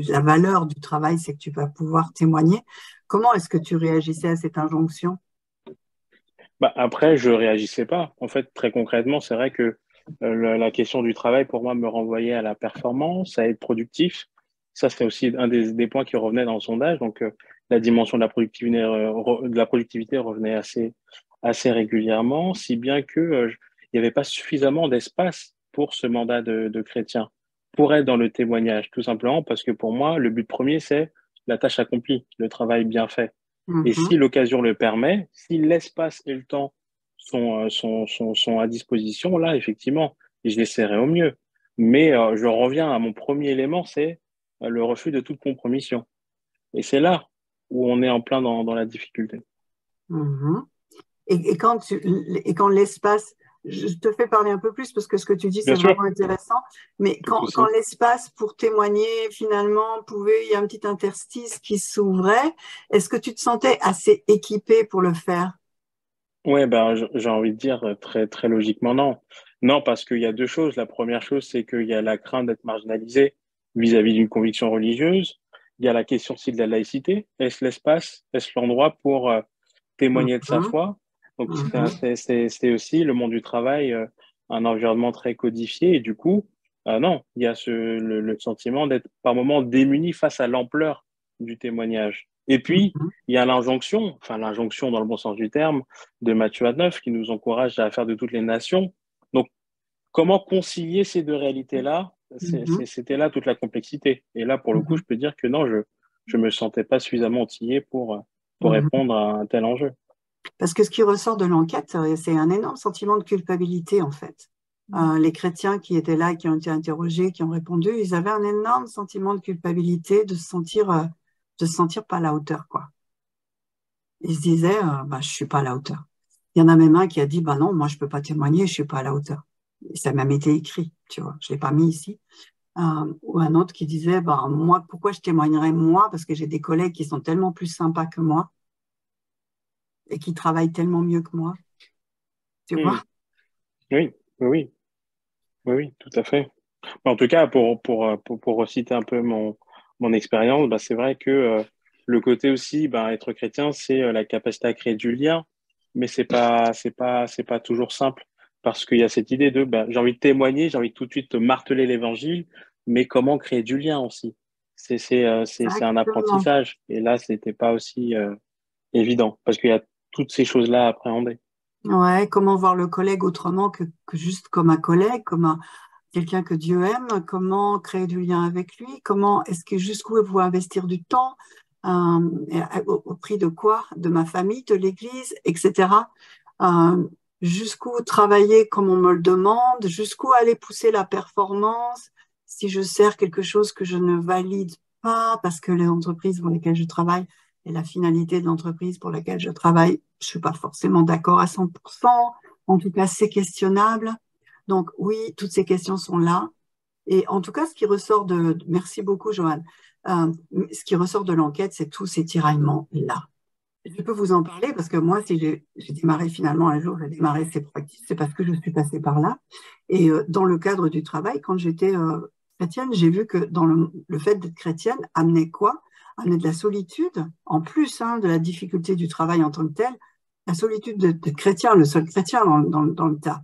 la valeur du travail, c'est que tu vas pouvoir témoigner. Comment est-ce que tu réagissais à cette injonction? Bah, après, je réagissais pas. En fait, très concrètement, c'est vrai que la question du travail, pour moi, me renvoyait à la performance, à être productif. Ça, c'était aussi un des points qui revenait dans le sondage. Donc, la dimension de la productivité revenait assez régulièrement, si bien que il n'y avait pas suffisamment d'espace pour ce mandat de chrétien, pour être dans le témoignage, tout simplement parce que pour moi, le but premier, c'est la tâche accomplie, le travail bien fait. Et Mhm, si l'occasion le permet, si l'espace et le temps sont à disposition, là, effectivement, je l'essaierai au mieux. Mais je reviens à mon premier élément, c'est le refus de toute compromission. Et c'est là où on est en plein dans la difficulté. mhm. Et quand l'espace, je te fais parler un peu plus parce que ce que tu dis, Bien c'est sûr, vraiment intéressant, mais pas de quand souci. l'espace pour témoigner, finalement, il y a un petit interstice qui s'ouvrait, est-ce que tu te sentais assez équipé pour le faire? Ouais, ben, j'ai envie de dire très logiquement non. Non, parce qu'il y a deux choses. La première chose, c'est qu'il y a la crainte d'être marginalisé vis-à-vis d'une conviction religieuse. Il y a la question aussi de la laïcité. Est-ce l'espace, est-ce l'endroit pour témoigner de sa Mhm, foi? Donc, mhm, c'est aussi le monde du travail, un environnement très codifié. Et du coup, non, il y a le sentiment d'être par moments démuni face à l'ampleur du témoignage. Et puis, mhm. il y a l'injonction, enfin l'injonction dans le bon sens du terme, de Matthieu 9 qui nous encourage à faire de toutes les nations. Donc, comment concilier ces deux réalités-là? Mhm, C'était là toute la complexité. Et là, pour le coup, je mhm, peux dire que non, je me sentais pas suffisamment outillé pour mhm. répondre à un tel enjeu. Parce que ce qui ressort de l'enquête, c'est un énorme sentiment de culpabilité, en fait. Les chrétiens qui étaient là, qui ont été interrogés, qui ont répondu, ils avaient un énorme sentiment de culpabilité, de se sentir pas à la hauteur, quoi. Ils se disaient, bah, je suis pas à la hauteur. Il y en a même un qui a dit, bah non, moi je peux pas témoigner, je suis pas à la hauteur. Et ça m'a même été écrit, tu vois. Je l'ai pas mis ici. Ou un autre qui disait, bah moi, pourquoi je témoignerais moi? Parce que j'ai des collègues qui sont tellement plus sympas que moi et qui travaillent tellement mieux que moi, tu Hmm. vois. Oui, oui, oui, tout à fait. En tout cas, pour reciter un peu mon expérience, bah, c'est vrai que le côté aussi, bah, être chrétien, c'est la capacité à créer du lien, mais c'est pas toujours simple parce qu'il y a cette idée de, bah, j'ai envie de témoigner, j'ai envie de tout de suite marteler l'évangile, mais comment créer du lien aussi? C'est un Exactement. apprentissage. Et là, c'était pas aussi évident parce qu'il y a toutes ces choses-là à appréhender. Ouais, comment voir le collègue autrement que juste comme un collègue, quelqu'un que Dieu aime, comment créer du lien avec lui, jusqu'où il faut investir du temps, au prix de quoi? De ma famille, de l'Église, etc. Jusqu'où travailler comme on me le demande, jusqu'où aller pousser la performance, si je sers quelque chose que je ne valide pas, parce que les entreprises pour lesquelles je travaille et la finalité de l'entreprise pour laquelle je travaille, je suis pas forcément d'accord à 100%, en tout cas c'est questionnable. Donc oui, toutes ces questions sont là. Et en tout cas, ce qui ressort merci beaucoup Joanne, ce qui ressort de l'enquête, c'est tous ces tiraillements-là. Je peux vous en parler parce que moi, si j'ai démarré finalement un jour, j'ai démarré ces pratiques, c'est parce que je suis passée par là. Et dans le cadre du travail, quand j'étais chrétienne, j'ai vu que dans le fait d'être chrétienne amenait quoi? Amenait de la solitude, en plus de la difficulté du travail en tant que tel, la solitude de chrétien, le seul chrétien dans le tas.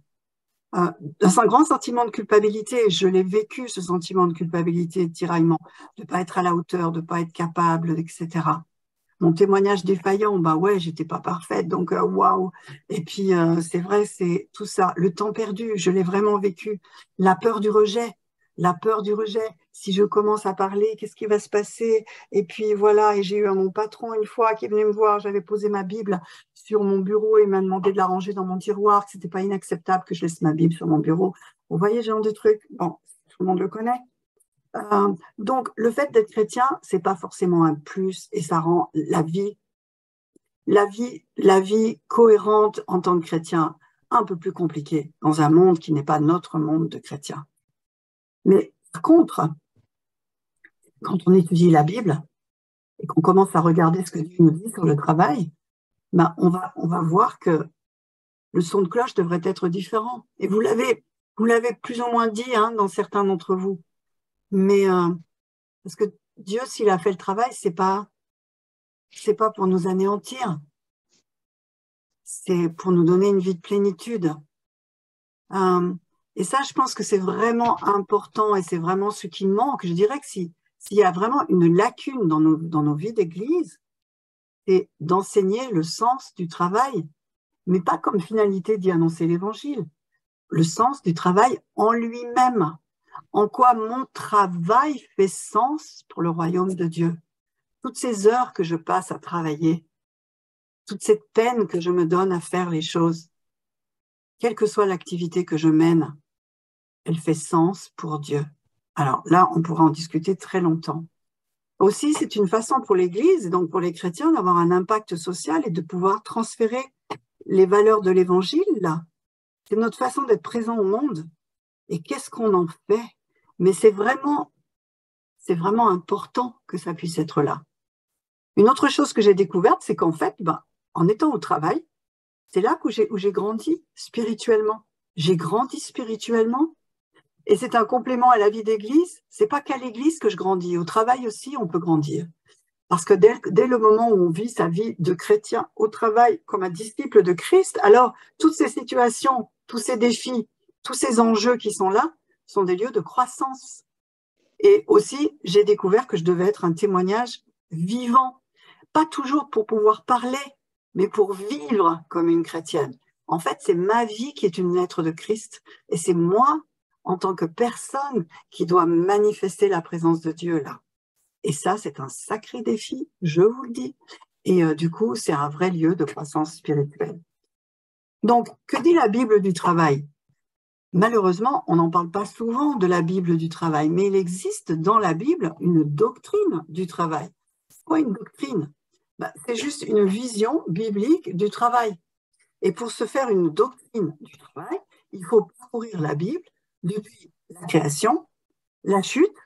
C'est un grand sentiment de culpabilité. Je l'ai vécu, ce sentiment de culpabilité, de tiraillement, de ne pas être à la hauteur, de ne pas être capable, etc. Mon témoignage défaillant, bah ouais, j'étais pas parfaite, donc waouh. Et puis c'est vrai, c'est tout ça. Le temps perdu, je l'ai vraiment vécu. La peur du rejet, la peur du rejet. Si je commence à parler, qu'est-ce qui va se passer? Et puis voilà, et j'ai eu mon patron une fois qui est venu me voir. J'avais posé ma Bible sur mon bureau et il m'a demandé de la ranger dans mon tiroir. Que c'était pas inacceptable que je laisse ma Bible sur mon bureau. Vous voyez, ce genre de truc. Bon, tout le monde le connaît. Donc, le fait d'être chrétien, c'est pas forcément un plus et ça rend la vie cohérente en tant que chrétien un peu plus compliquée dans un monde qui n'est pas notre monde de chrétiens. Mais par contre, quand on étudie la Bible et qu'on commence à regarder ce que Dieu nous dit sur le travail, ben on va voir que le son de cloche devrait être différent. Et vous l'avez plus ou moins dit dans certains d'entre vous. Mais parce que Dieu, s'il a fait le travail, c'est pas pour nous anéantir. C'est pour nous donner une vie de plénitude. Et ça, je pense que c'est vraiment important et c'est vraiment ce qui manque. Je dirais que s'il y a vraiment une lacune dans nos vies d'église, c'est d'enseigner le sens du travail, mais pas comme finalité d'y annoncer l'évangile. Le sens du travail en lui-même. En quoi mon travail fait sens pour le royaume de Dieu. Toutes ces heures que je passe à travailler, toute cette peine que je me donne à faire les choses, quelle que soit l'activité que je mène, elle fait sens pour Dieu. Alors là, on pourra en discuter très longtemps. Aussi, c'est une façon pour l'Église, et donc pour les chrétiens, d'avoir un impact social et de pouvoir transférer les valeurs de l'Évangile, là. C'est notre façon d'être présent au monde. Et qu'est-ce qu'on en fait? Mais c'est vraiment important que ça puisse être là. Une autre chose que j'ai découverte, c'est qu'en fait, en étant au travail, c'est là où j'ai grandi spirituellement. J'ai grandi spirituellement et c'est un complément à la vie d'église. C'est pas qu'à l'église que je grandis. Au travail aussi, on peut grandir. Parce que dès le moment où on vit sa vie de chrétien au travail comme un disciple de Christ, alors toutes ces situations, tous ces défis, tous ces enjeux qui sont là sont des lieux de croissance. Et aussi, j'ai découvert que je devais être un témoignage vivant. Pas toujours pour pouvoir parler, mais pour vivre comme une chrétienne. En fait, c'est ma vie qui est une lettre de Christ et c'est moi, en tant que personne, qui doit manifester la présence de Dieu là. Et ça, c'est un sacré défi, je vous le dis. Et du coup, c'est un vrai lieu de croissance spirituelle. Donc, que dit la Bible du travail? Malheureusement, on n'en parle pas souvent de la Bible du travail, mais il existe dans la Bible une doctrine du travail. C'est quoi une doctrine? C'est juste une vision biblique du travail. Et pour se faire une doctrine du travail, il faut parcourir la Bible depuis la création, la chute,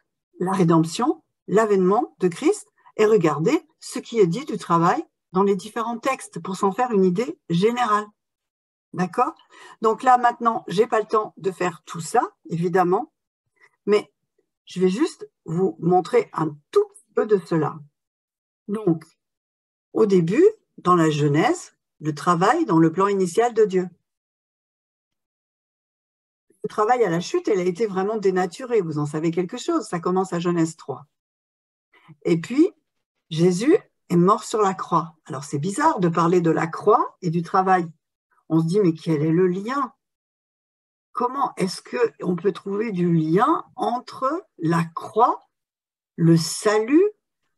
la rédemption, l'avènement de Christ et regarder ce qui est dit du travail dans les différents textes pour s'en faire une idée générale. D'accord? Donc là, maintenant, j'ai pas le temps de faire tout ça, évidemment, mais je vais juste vous montrer un tout petit peu de cela. Donc, au début, dans la Genèse, le travail dans le plan initial de Dieu. Le travail à la chute, elle a été vraiment dénaturée. Vous en savez quelque chose, ça commence à Genèse 3. Et puis, Jésus est mort sur la croix. Alors, c'est bizarre de parler de la croix et du travail. On se dit, mais quel est le lien? comment est-ce qu'on peut trouver du lien entre la croix, le salut,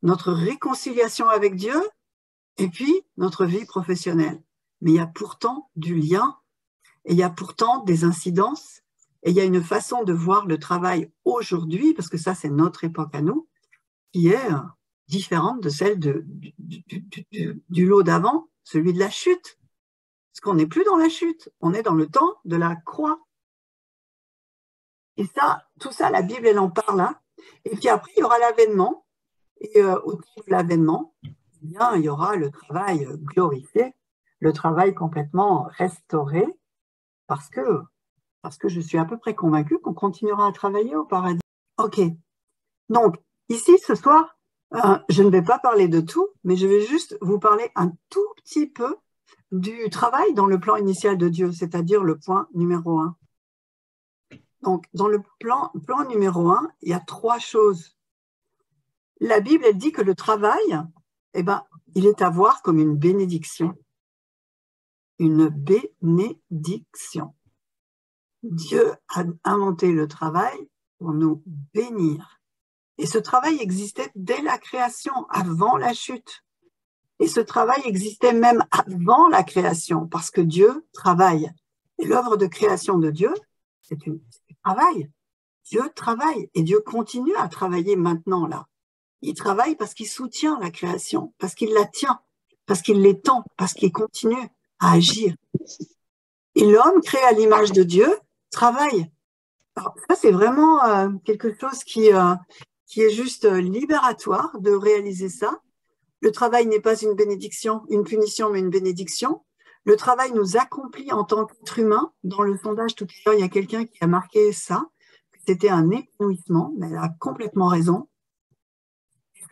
notre réconciliation avec Dieu et puis notre vie professionnelle. Mais il y a pourtant du lien et il y a pourtant des incidences et il y a une façon de voir le travail aujourd'hui, parce que ça c'est notre époque à nous, qui est différente de celle du lot d'avant, celui de la chute. Parce qu'on n'est plus dans la chute, on est dans le temps de la croix. Et ça, tout ça, la Bible, elle en parle. Hein. Et puis après, il y aura l'avènement. Et autour de l'avènement, eh bien, il y aura le travail glorifié, le travail complètement restauré, parce que je suis à peu près convaincue qu'on continuera à travailler au paradis. Ok. Donc, ici, ce soir, je ne vais pas parler de tout, mais je vais juste vous parler un tout petit peu du travail dans le plan initial de Dieu, c'est-à-dire le point numéro 1. Donc, dans le plan numéro 1, il y a 3 choses. La Bible, elle dit que le travail, eh ben, il est à voir comme une bénédiction. Une bénédiction. Dieu a inventé le travail pour nous bénir. Et ce travail existait dès la création, avant la chute. Et ce travail existait même avant la création, parce que Dieu travaille. Et l'œuvre de création de Dieu, c'est du travail. Dieu travaille et Dieu continue à travailler maintenant là. Il travaille parce qu'il soutient la création, parce qu'il la tient, parce qu'il l'étend, parce qu'il continue à agir. Et l'homme créé à l'image de Dieu travaille. Alors, ça, c'est vraiment quelque chose qui est juste libératoire de réaliser ça. Le travail n'est pas une bénédiction, une punition, mais une bénédiction. Le travail nous accomplit en tant qu'être humain. Dans le sondage tout à l'heure, il y a quelqu'un qui a marqué ça, que c'était un épanouissement, mais elle a complètement raison.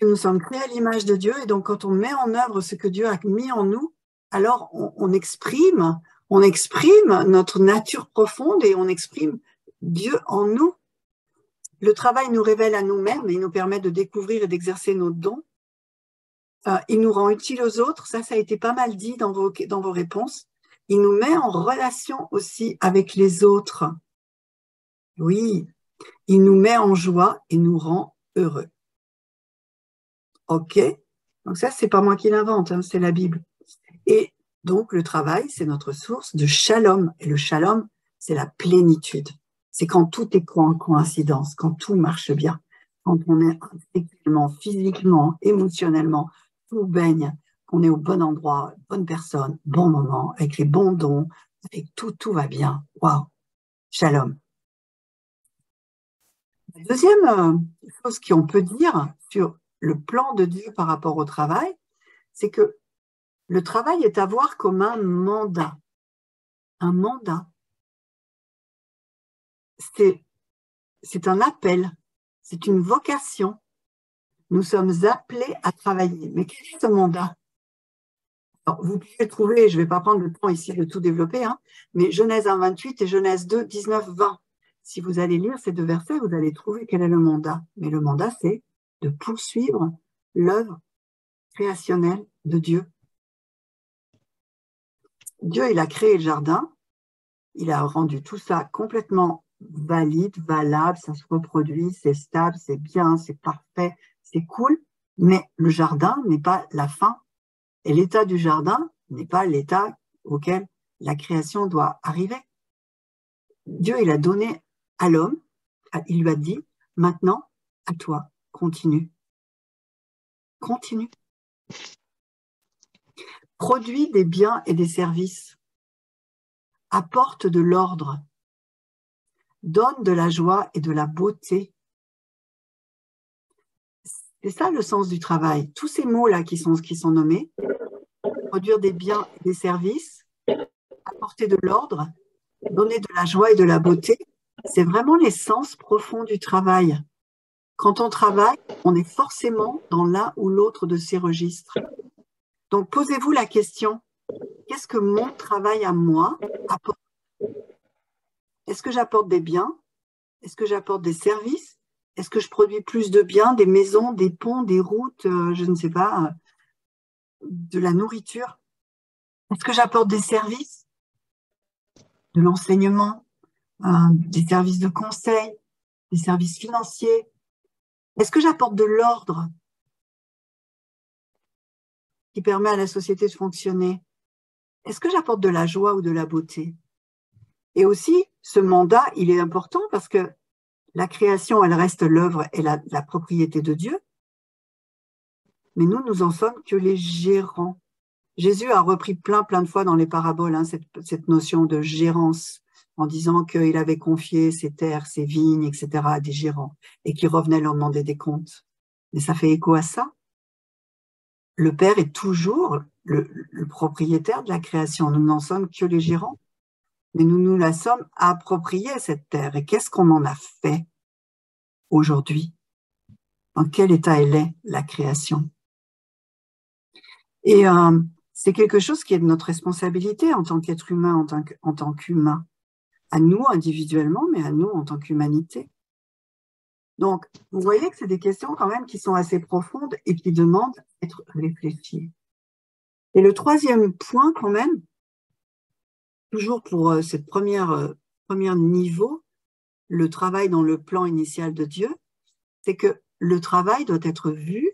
Nous sommes créés à l'image de Dieu, et donc quand on met en œuvre ce que Dieu a mis en nous, alors on exprime notre nature profonde et on exprime Dieu en nous. Le travail nous révèle à nous-mêmes et il nous permet de découvrir et d'exercer nos dons. Il nous rend utiles aux autres, ça a été pas mal dit dans vos réponses. Il nous met en relation aussi avec les autres. Oui, il nous met en joie et nous rend heureux. Ok, donc ça, c'est pas moi qui l'invente, hein, c'est la Bible. Et donc, le travail, c'est notre source de shalom. Et le shalom, c'est la plénitude. C'est quand tout est en coïncidence, quand tout marche bien, quand on est intellectuellement, physiquement, émotionnellement, tout baigne, qu'on est au bon endroit, bonne personne, bon moment, avec les bons dons, avec tout va bien. Waouh, shalom. La deuxième chose qu'on peut dire sur le plan de Dieu par rapport au travail, c'est que le travail est à voir comme un mandat. Un mandat. C'est un appel, c'est une vocation. Nous sommes appelés à travailler. Mais quel est ce mandat? Alors, vous pouvez trouver, je ne vais pas prendre le temps ici de tout développer, hein, mais Genèse 1,28 et Genèse 2, 19, 20. Si vous allez lire ces 2 versets, vous allez trouver quel est le mandat. Mais le mandat, c'est de poursuivre l'œuvre créationnelle de Dieu. Dieu, il a créé le jardin, il a rendu tout ça complètement valide, valable, ça se reproduit, c'est stable, c'est bien, c'est parfait, c'est cool, mais le jardin n'est pas la fin. Et l'état du jardin n'est pas l'état auquel la création doit arriver. Dieu, il a donné à l'homme, il lui a dit, maintenant, à toi, continue. Continue. Produis des biens et des services. Apporte de l'ordre. Donne de la joie et de la beauté. C'est ça le sens du travail. Tous ces mots-là qui sont nommés, produire des biens et des services, apporter de l'ordre, donner de la joie et de la beauté, c'est vraiment l'essence profonde du travail. Quand on travaille, on est forcément dans l'un ou l'autre de ces registres. Donc, posez-vous la question, qu'est-ce que mon travail à moi apporte? Est-ce que j'apporte des biens? Est-ce que j'apporte des services? Est-ce que je produis plus de biens, des maisons, des ponts, des routes, je ne sais pas, de la nourriture? Est-ce que j'apporte des services? De l'enseignement, des services de conseil, des services financiers? Est-ce que j'apporte de l'ordre qui permet à la société de fonctionner? Est-ce que j'apporte de la joie ou de la beauté? Et aussi, ce mandat, il est important parce que la création, elle reste l'œuvre et la propriété de Dieu. Mais nous en sommes que les gérants. Jésus a repris plein de fois dans les paraboles cette notion de gérance, en disant qu'il avait confié ses terres, ses vignes, etc. à des gérants et qui revenaient leur demander des comptes. Mais ça fait écho à ça. Le Père est toujours le propriétaire de la création. Nous n'en sommes que les gérants. Mais nous la sommes appropriés, cette terre. Et qu'est-ce qu'on en a fait aujourd'hui? Dans quel état elle est, la création? Et c'est quelque chose qui est de notre responsabilité en tant qu'être humain, en tant qu'humain. À nous individuellement, mais à nous en tant qu'humanité. Donc, vous voyez que c'est des questions quand même qui sont assez profondes et qui demandent d'être réfléchies. Et le troisième point quand même, toujours pour cette première niveau, le travail dans le plan initial de Dieu, c'est que le travail doit être vu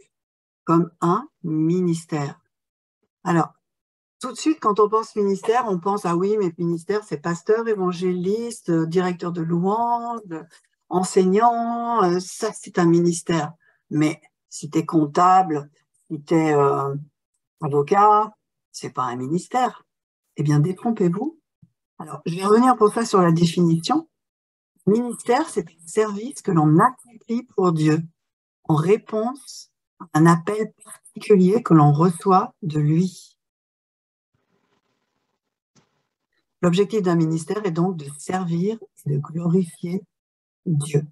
comme un ministère. Alors, tout de suite, quand on pense ministère, on pense, ah oui, mais ministère, c'est pasteur, évangéliste, directeur de louange, enseignant, ça c'est un ministère. Mais si tu es comptable, si tu es avocat, c'est pas un ministère. Eh bien, détrompez-vous. Alors, je vais revenir pour ça sur la définition. Ministère, c'est un service que l'on accomplit pour Dieu en réponse à un appel particulier que l'on reçoit de lui. L'objectif d'un ministère est donc de servir et de glorifier Dieu.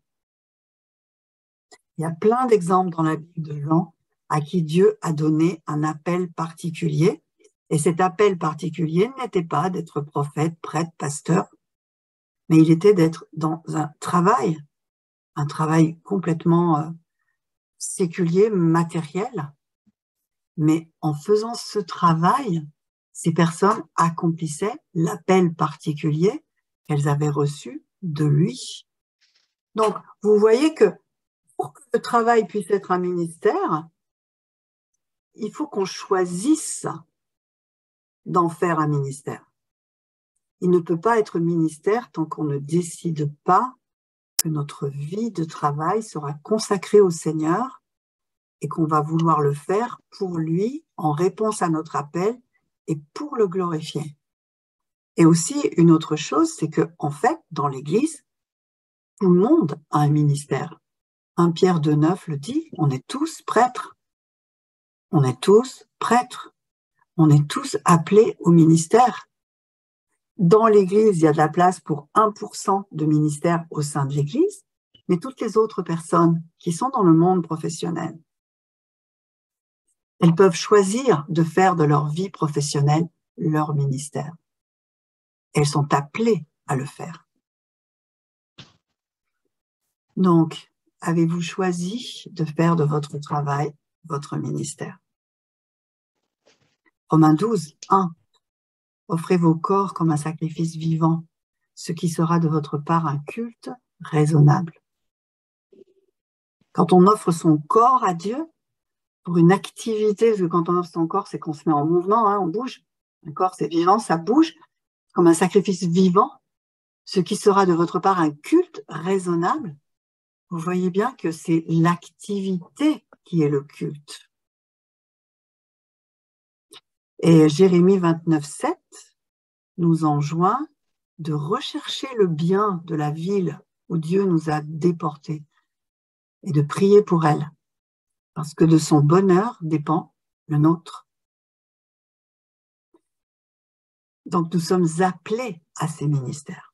Il y a plein d'exemples dans la Bible de gens à qui Dieu a donné un appel particulier. Et cet appel particulier n'était pas d'être prophète, prêtre, pasteur, mais il était d'être dans un travail complètement séculier, matériel. Mais en faisant ce travail, ces personnes accomplissaient l'appel particulier qu'elles avaient reçu de lui. Donc, vous voyez que pour que le travail puisse être un ministère, il faut qu'on choisisse d'en faire un ministère. Il ne peut pas être ministère tant qu'on ne décide pas que notre vie de travail sera consacrée au Seigneur et qu'on va vouloir le faire pour lui en réponse à notre appel et pour le glorifier. Et aussi, une autre chose, c'est que en fait, dans l'Église, tout le monde a un ministère. 1 Pierre 2,9 le dit, on est tous prêtres. On est tous prêtres. On est tous appelés au ministère. Dans l'Église, il y a de la place pour 1% de ministère au sein de l'Église, mais toutes les autres personnes qui sont dans le monde professionnel, elles peuvent choisir de faire de leur vie professionnelle leur ministère. Elles sont appelées à le faire. Donc, avez-vous choisi de faire de votre travail votre ministère? Romains 12, 1. Offrez vos corps comme un sacrifice vivant, ce qui sera de votre part un culte raisonnable. Quand on offre son corps à Dieu, pour une activité, parce que quand on offre son corps, c'est qu'on se met en mouvement, on bouge. Un corps, c'est vivant, ça bouge, comme un sacrifice vivant, ce qui sera de votre part un culte raisonnable. Vous voyez bien que c'est l'activité qui est le culte. Et Jérémie 29, 7 nous enjoint de rechercher le bien de la ville où Dieu nous a déportés et de prier pour elle, parce que de son bonheur dépend le nôtre. Donc nous sommes appelés à ces ministères.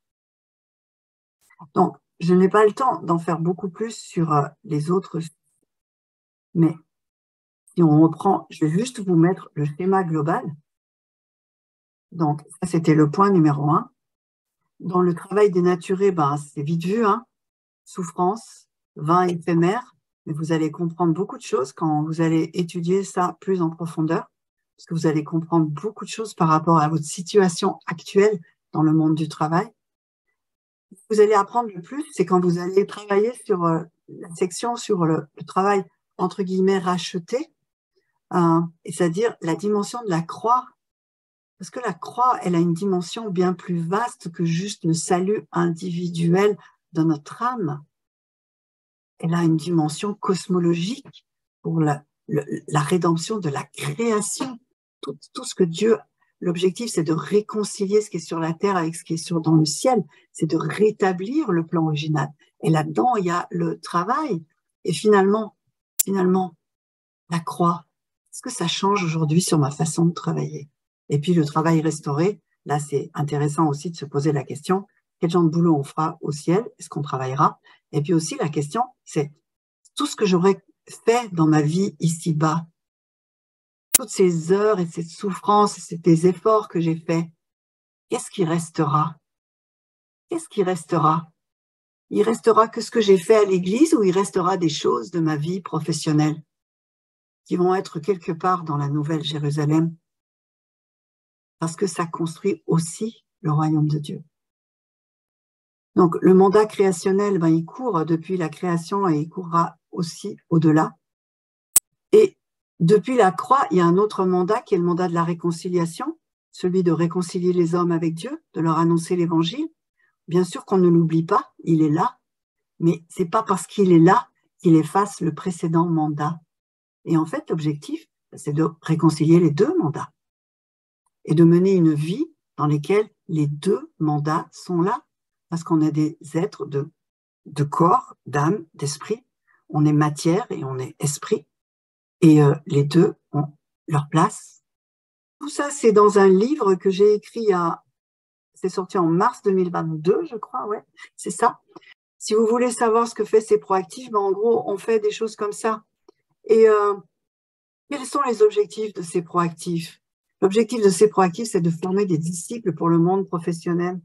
Donc je n'ai pas le temps d'en faire beaucoup plus sur les autres, mais si on reprend, je vais juste vous mettre le schéma global. Donc ça c'était le point numéro 1. Dans le travail dénaturé, c'est vite vu, souffrance, vain éphémère, mais vous allez comprendre beaucoup de choses quand vous allez étudier ça plus en profondeur, parce que vous allez comprendre beaucoup de choses par rapport à votre situation actuelle dans le monde du travail. Vous allez apprendre le plus, c'est quand vous allez travailler sur la section sur le travail, entre guillemets, racheté, et c'est-à-dire la dimension de la croix. Parce que la croix, elle a une dimension bien plus vaste que juste le salut individuel de notre âme. Elle a une dimension cosmologique pour la rédemption de la création. Tout ce que Dieu, l'objectif, c'est de réconcilier ce qui est sur la terre avec ce qui est dans le ciel. C'est de rétablir le plan original. Et là-dedans, il y a le travail. Et finalement, la croix, est-ce que ça change aujourd'hui sur ma façon de travailler? Et puis le travail restauré, là c'est intéressant aussi de se poser la question, quel genre de boulot on fera au ciel? Est-ce qu'on travaillera? Et puis aussi la question, c'est tout ce que j'aurais fait dans ma vie ici-bas, toutes ces heures et cette souffrance et ces efforts que j'ai faits, qu'est-ce qui restera? Qu'est-ce qui restera? Il restera que ce que j'ai fait à l'église ou il restera des choses de ma vie professionnelle qui vont être quelque part dans la Nouvelle Jérusalem? Parce que ça construit aussi le royaume de Dieu. Donc, le mandat créationnel, il court depuis la création et il courra aussi au-delà. Et depuis la croix, il y a un autre mandat qui est le mandat de la réconciliation, celui de réconcilier les hommes avec Dieu, de leur annoncer l'évangile. Bien sûr qu'on ne l'oublie pas, il est là, mais c'est pas parce qu'il est là qu'il efface le précédent mandat. Et en fait, l'objectif, c'est de réconcilier les deux mandats et de mener une vie dans laquelle les deux mandats sont là, parce qu'on est des êtres de corps, d'âme, d'esprit. On est matière et on est esprit. Et les deux ont leur place. Tout ça, c'est dans un livre que j'ai écrit c'est sorti en mars 2022, je crois, ouais, c'est ça. Si vous voulez savoir ce que fait C'est Proactif, en gros, on fait des choses comme ça. Et quels sont les objectifs de C'est Proactif? L'objectif de C'est Proactif, c'est de former des disciples pour le monde professionnel.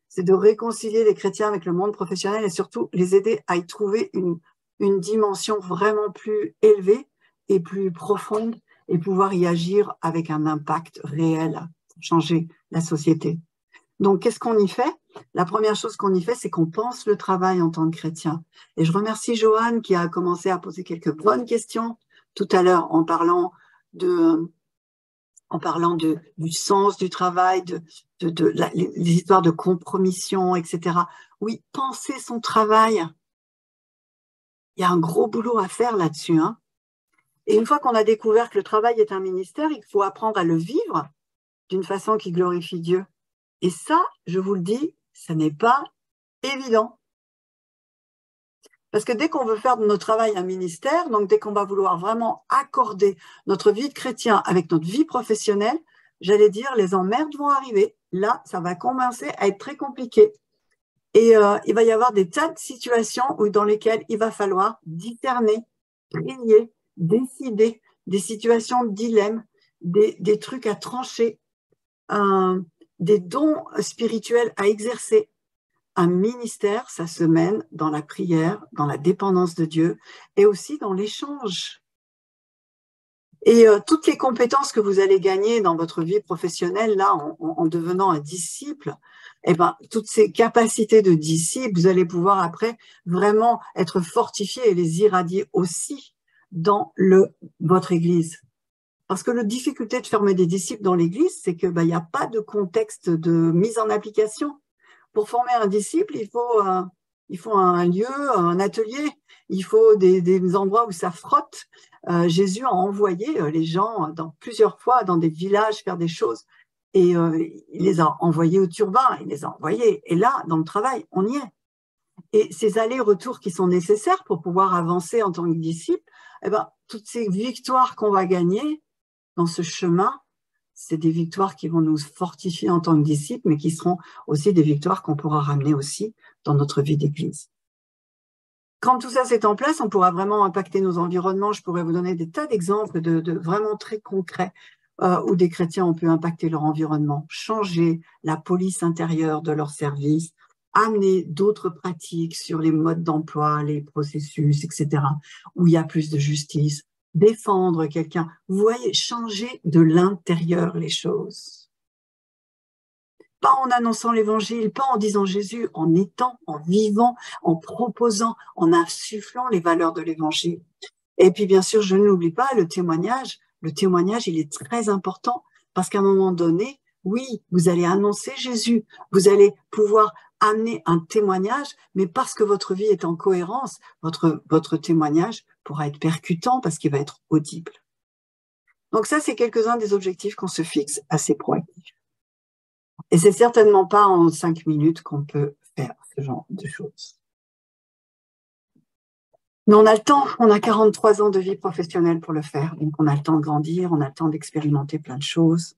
C'est de réconcilier les chrétiens avec le monde professionnel et surtout les aider à y trouver une dimension vraiment plus élevée et plus profonde et pouvoir y agir avec un impact réel pour changer la société. Donc, qu'est-ce qu'on y fait? La première chose qu'on y fait, c'est qu'on pense le travail en tant que chrétien. Et je remercie Joanne qui a commencé à poser quelques bonnes questions tout à l'heure en parlant du sens du travail, les histoires de compromission, etc. Oui, penser son travail. Il y a un gros boulot à faire là-dessus. Hein. Et une fois qu'on a découvert que le travail est un ministère, il faut apprendre à le vivre d'une façon qui glorifie Dieu. Et ça, je vous le dis, ça n'est pas évident. Parce que dès qu'on veut faire de notre travail un ministère, donc dès qu'on va vouloir vraiment accorder notre vie de chrétien avec notre vie professionnelle, j'allais dire, les emmerdes vont arriver. Là, ça va commencer à être très compliqué. Et il va y avoir des tas de situations dans lesquelles il va falloir discerner, prier, décider, des situations de dilemme, des trucs à trancher, des dons spirituels à exercer. Un ministère, ça se mène dans la prière, dans la dépendance de Dieu et aussi dans l'échange. Et toutes les compétences que vous allez gagner dans votre vie professionnelle, là, en devenant un disciple, eh ben, toutes ces capacités de disciple, vous allez pouvoir après vraiment être fortifié et les irradier aussi dans votre église. Parce que la difficulté de former des disciples dans l'église, c'est que il n'y a pas de contexte de mise en application. Pour former un disciple, il faut un lieu, un atelier, il faut des endroits où ça frotte. Jésus a envoyé les gens plusieurs fois dans des villages faire des choses et il les a envoyés au turbin, il les a envoyés. Et là, dans le travail, on y est. Et ces allers-retours qui sont nécessaires pour pouvoir avancer en tant que disciple, eh ben, toutes ces victoires qu'on va gagner dans ce chemin, c'est des victoires qui vont nous fortifier en tant que disciples, mais qui seront aussi des victoires qu'on pourra ramener aussi dans notre vie d'église. Quand tout ça c'est en place, on pourra vraiment impacter nos environnements. Je pourrais vous donner des tas d'exemples de vraiment très concrets où des chrétiens ont pu impacter leur environnement, changer la police intérieure de leur service, amener d'autres pratiques sur les modes d'emploi, les processus, etc., où il y a plus de justice, défendre quelqu'un. Vous voyez, changer de l'intérieur les choses. Pas en annonçant l'évangile, pas en disant Jésus, en étant, en vivant, en proposant, en insufflant les valeurs de l'évangile. Et puis, bien sûr, je n'oublie pas le témoignage. Le témoignage, il est très important parce qu'à un moment donné, oui, vous allez annoncer Jésus, vous allez pouvoir amener un témoignage, mais parce que votre vie est en cohérence, votre témoignage pourra être percutant parce qu'il va être audible. Donc ça, c'est quelques-uns des objectifs qu'on se fixe assez proactifs. Et c'est certainement pas en 5 minutes qu'on peut faire ce genre de choses. Mais on a le temps, on a 43 ans de vie professionnelle pour le faire. Donc on a le temps de grandir, on a le temps d'expérimenter plein de choses.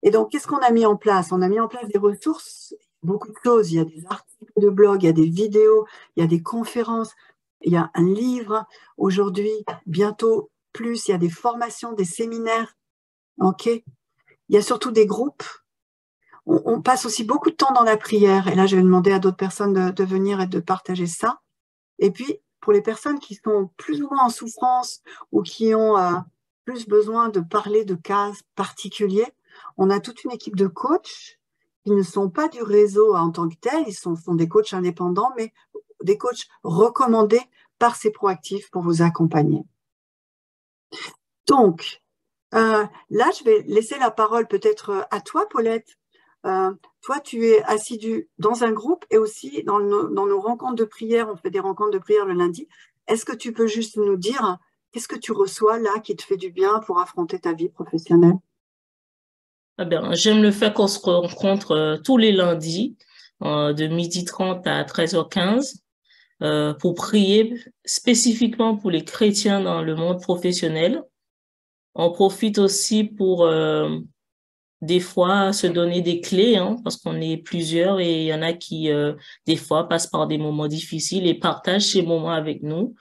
Et donc, qu'est-ce qu'on a mis en place? On a mis en place des ressources, beaucoup de choses. Il y a des articles de blog, il y a des vidéos, il y a des conférences, il y a un livre. Aujourd'hui, bientôt plus, il y a des formations, des séminaires. OK? Il y a surtout des groupes. On passe aussi beaucoup de temps dans la prière. Et là, je vais demander à d'autres personnes de venir et de partager ça. Et puis, pour les personnes qui sont plus ou moins en souffrance ou qui ont plus besoin de parler de cas particuliers, on a toute une équipe de coachs qui ne sont pas du réseau en tant que tel, ils sont des coachs indépendants, mais des coachs recommandés par ces proactifs pour vous accompagner. Donc, là, je vais laisser la parole peut-être à toi, Paulette. Toi, tu es assidue dans un groupe et aussi dans nos rencontres de prière. On fait des rencontres de prière le lundi. Est-ce que tu peux juste nous dire qu'est-ce que tu reçois là qui te fait du bien pour affronter ta vie professionnelle? Ah bien, j'aime le fait qu'on se rencontre tous les lundis de 12h30 à 13h15 pour prier spécifiquement pour les chrétiens dans le monde professionnel. On profite aussi pour des fois se donner des clés, hein, parce qu'on est plusieurs et il y en a qui, des fois, passent par des moments difficiles et partagent ces moments avec nous.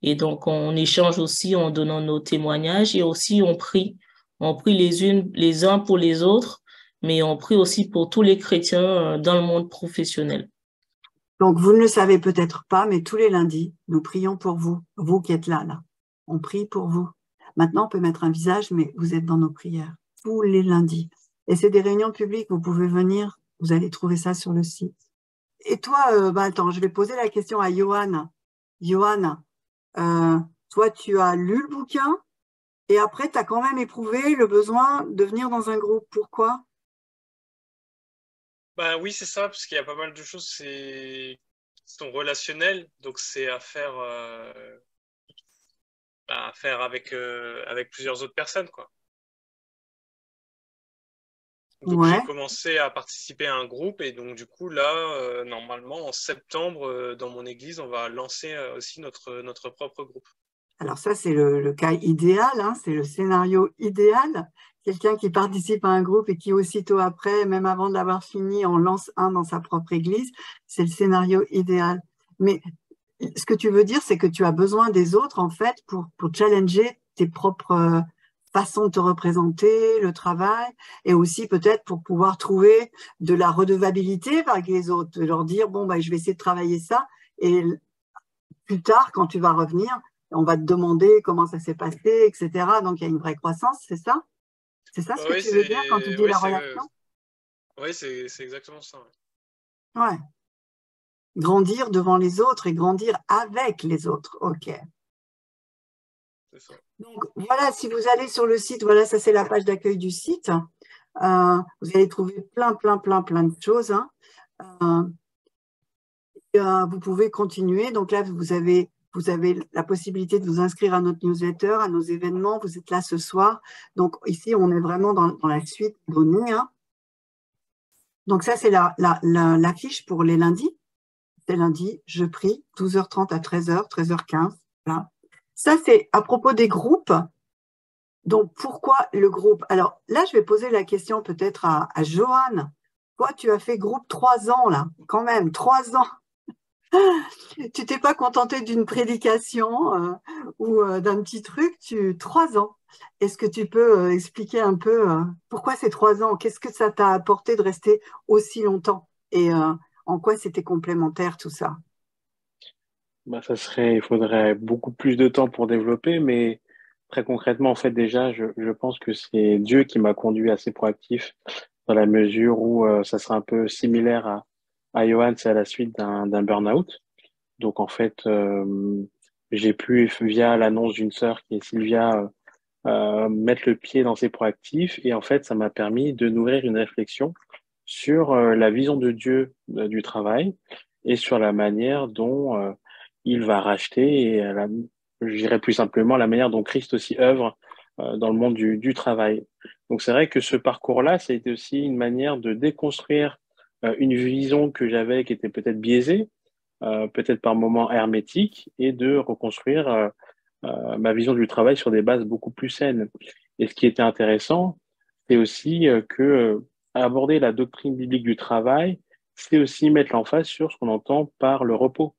Et donc, on échange aussi en donnant nos témoignages et aussi on prie. On prie les uns pour les autres, mais on prie aussi pour tous les chrétiens dans le monde professionnel. Donc, vous ne le savez peut-être pas, mais tous les lundis, nous prions pour vous, vous qui êtes là. On prie pour vous. Maintenant, on peut mettre un visage, mais vous êtes dans nos prières tous les lundis. Et c'est des réunions publiques, vous pouvez venir, vous allez trouver ça sur le site. Et toi, attends, je vais poser la question à Johan. Johan, toi, tu as lu le bouquin et après, tu as quand même éprouvé le besoin de venir dans un groupe. Pourquoi? Ben oui, c'est ça, parce qu'il y a pas mal de choses qui sont relationnelles, donc c'est à faire avec plusieurs autres personnes, quoi. Donc Ouais. j'ai commencé à participer à un groupe et donc du coup là, normalement en septembre, dans mon église, on va lancer aussi notre propre groupe. Alors ça, c'est le cas idéal, hein, c'est le scénario idéal. Quelqu'un qui participe à un groupe et qui aussitôt après, même avant de l'avoir fini, en lance un dans sa propre église, c'est le scénario idéal. Mais ce que tu veux dire, c'est que tu as besoin des autres, en fait, pour challenger tes propres façons de te représenter, le travail, et aussi peut-être pour pouvoir trouver de la redevabilité avec les autres, de leur dire, bon, je vais essayer de travailler ça, et plus tard, quand tu vas revenir, on va te demander comment ça s'est passé, etc. Donc, il y a une vraie croissance, c'est ça? C'est ça ce que tu veux dire quand tu dis la relation? Oui, c'est exactement ça. Ouais. Grandir devant les autres et grandir avec les autres. OK. C'est ça. Donc, voilà, si vous allez sur le site, voilà, ça c'est la page d'accueil du site. Vous allez trouver plein de choses. Hein. Vous pouvez continuer. Donc là, vous avez la possibilité de vous inscrire à notre newsletter, à nos événements. Vous êtes là ce soir. Donc ici, on est vraiment dans la suite donnée. Hein. Donc ça, c'est l'affiche pour les lundis. C'est lundi, je prie, 12h30 à 13h, 13h15. Là. Ça, c'est à propos des groupes. Donc, pourquoi le groupe? Alors là, je vais poser la question peut-être à Johan. Toi, tu as fait groupe 3 ans, là, quand même, 3 ans. Tu t'es pas contenté d'une prédication ou d'un petit truc, 3 ans. Est-ce que tu peux expliquer un peu pourquoi ces 3 ans? Qu'est-ce que ça t'a apporté de rester aussi longtemps? Et en quoi c'était complémentaire tout ça? Il faudrait beaucoup plus de temps pour développer, mais très concrètement, en fait, déjà, je pense que c'est Dieu qui m'a conduit assez proactif dans la mesure où ça sera un peu similaire à Johan, c'est à la suite d'un burn-out. Donc en fait, j'ai pu, via l'annonce d'une sœur qui est Sylvia, mettre le pied dans ces proactifs. Et en fait, ça m'a permis de nourrir une réflexion sur la vision de Dieu du travail et sur la manière dont il va racheter et je dirais plus simplement la manière dont Christ aussi œuvre dans le monde du travail. Donc c'est vrai que ce parcours-là, ça a été aussi une manière de déconstruire une vision que j'avais qui était peut-être biaisée, peut-être par moments hermétique, et de reconstruire ma vision du travail sur des bases beaucoup plus saines. Et ce qui était intéressant, c'est aussi que aborder la doctrine biblique du travail, c'est aussi mettre l'emphase sur ce qu'on entend par le repos.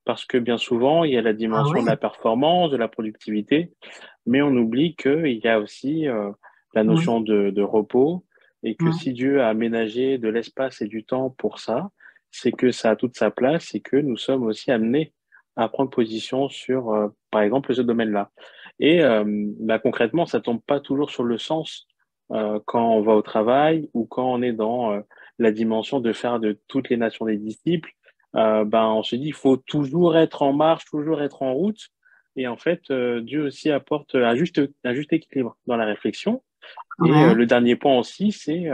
Parce que bien souvent, il y a la Ah dimension oui, de la performance, de la productivité, mais on oublie qu'il y a aussi la oui, notion de repos et que oui. si Dieu a aménagé de l'espace et du temps pour ça, c'est que ça a toute sa place et que nous sommes aussi amenés à prendre position sur, par exemple, ce domaine-là. Et bah, concrètement, ça tombe pas toujours sur le sens quand on va au travail ou quand on est dans la dimension de faire de toutes les nations des disciples. Ben, on se dit, il faut toujours être en marche, toujours être en route. Et en fait, Dieu aussi apporte un juste équilibre dans la réflexion. Et Ouais. le dernier point aussi, c'est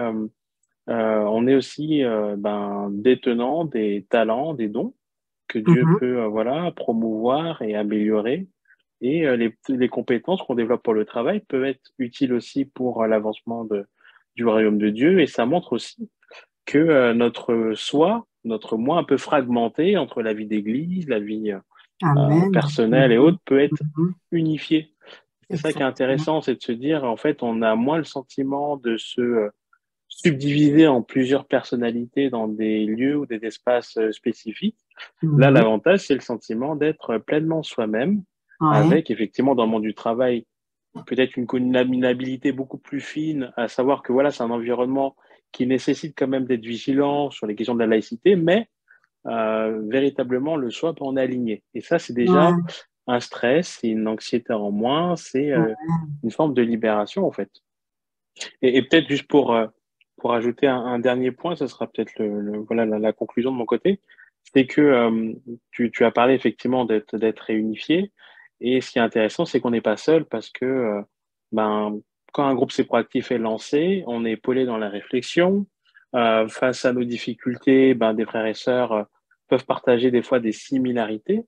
on est aussi ben, détenant des talents, des dons que Dieu Mhm. peut voilà, promouvoir et améliorer. Et les compétences qu'on développe pour le travail peuvent être utiles aussi pour l'avancement du royaume de Dieu. Et ça montre aussi que notre soi, notre moi un peu fragmenté entre la vie d'église, la vie Amen. personnelle et Mhm. autres peut être Mhm. unifié. C'est ça qui est Exactement. intéressant, c'est de se dire, en fait, on a moins le sentiment de se subdiviser en plusieurs personnalités dans des lieux ou des espaces spécifiques. Là, Mhm. l'avantage, c'est le sentiment d'être pleinement soi-même, Ouais. avec effectivement dans le monde du travail peut-être une habilité beaucoup plus fine, à savoir que voilà, c'est un environnement qui nécessite quand même d'être vigilant sur les questions de la laïcité, mais véritablement le soi peut en aligner. Et ça, c'est déjà Ouais. un stress, c'est une anxiété en moins, c'est une forme de libération en fait. Et peut-être juste pour ajouter un dernier point, ce sera peut-être voilà, la conclusion de mon côté, c'est que tu as parlé effectivement d'être réunifié. Et ce qui est intéressant, c'est qu'on n'est pas seul parce que ben, quand un groupe c'est proactif est lancé, on est épaulé dans la réflexion. Face à nos difficultés, ben, des frères et sœurs peuvent partager des fois des similarités.